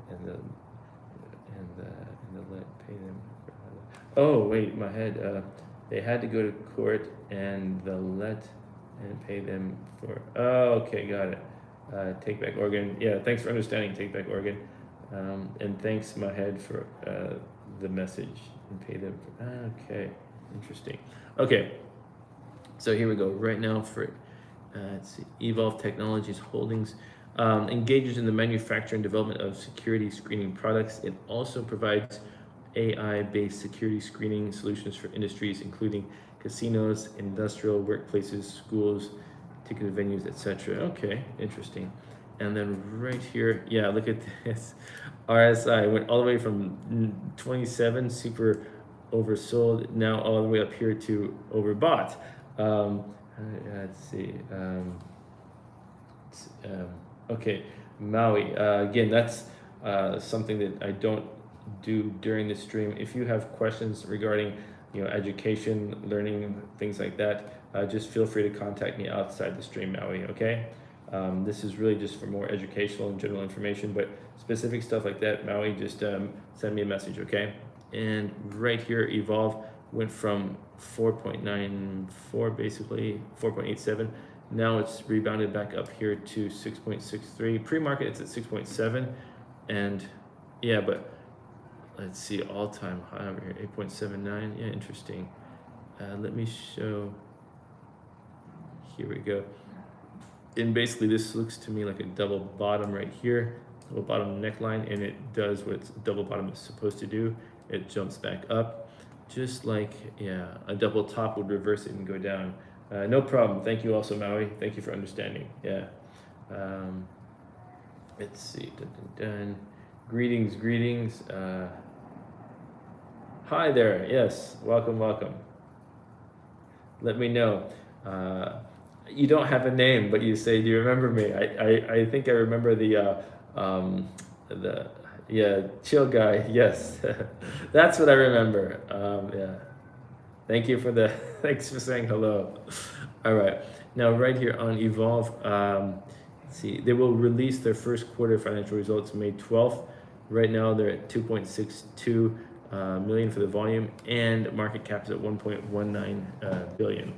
let pay them. Oh wait, my head. They had to go to court, and the let and pay them for. Oh, okay, got it. Take Back Oregon. Yeah, thanks for understanding, Take Back Oregon. And thanks, my head, for the message and pay them. Okay, interesting. Okay, so here we go. Right now for, let's see, Evolve Technologies Holdings engages in the manufacture and development of security screening products. It also provides AI-based security screening solutions for industries, including casinos, industrial workplaces, schools, ticketed venues, etc. Okay, interesting. And then right here, yeah, look at this. RSI went all the way from 27, super oversold, now all the way up here to overbought. Let's see. Okay, Maui. Again, that's something that I don't do during the stream. If you have questions regarding, education, learning, things like that, just feel free to contact me outside the stream, Maui, okay? This is really just for more educational and general information, but specific stuff like that, Maui, just send me a message, okay? And right here, Evolve went from 4.94, basically 4.87. Now it's rebounded back up here to 6.63. Pre-market, it's at 6.7. And yeah, but let's see, all-time high over here, 8.79. Yeah, interesting. Let me show. Here we go. And basically this looks to me like a double bottom right here, double bottom neckline, and it does what its double bottom is supposed to do. It jumps back up, just like, yeah, a double top would reverse it and go down. No problem. Thank you also, Maui. Thank you for understanding. Yeah. Let's see. Greetings. Hi there. Yes. Welcome. Let me know. You don't have a name, but you say, "Do you remember me?" I think I remember the chill guy. Yes, that's what I remember. Yeah. Thank you for thanks for saying hello. All right. Now right here on Evolve, let's see, they will release their first quarter financial results May 12th. Right now they're at 2.62 million for the volume, and market cap is at 1.19 billion.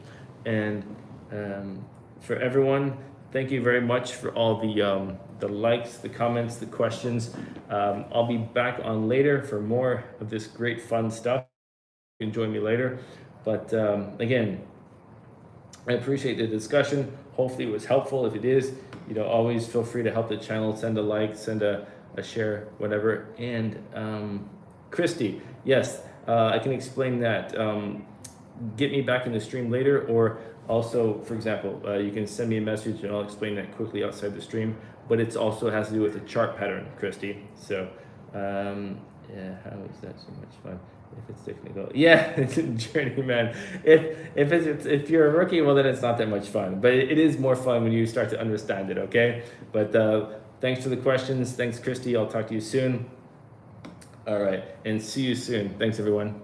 And for everyone, thank you very much for all the likes, the comments, the questions. I'll be back on later for more of this great fun stuff. You can join me later. But again, I appreciate the discussion. Hopefully it was helpful. If it is, always feel free to help the channel, send a like, send a share, whatever. And Christy, yes, I can explain that. Get me back in the stream later, or also, for example, you can send me a message and I'll explain that quickly outside the stream. But it also has to do with the chart pattern, Christy. So yeah, how is that so much fun? If it's technical, yeah, it's a journey, man. If you're a rookie, well, then it's not that much fun. But it is more fun when you start to understand it. Okay. But thanks for the questions. Thanks, Christy. I'll talk to you soon. All right, and see you soon. Thanks, everyone.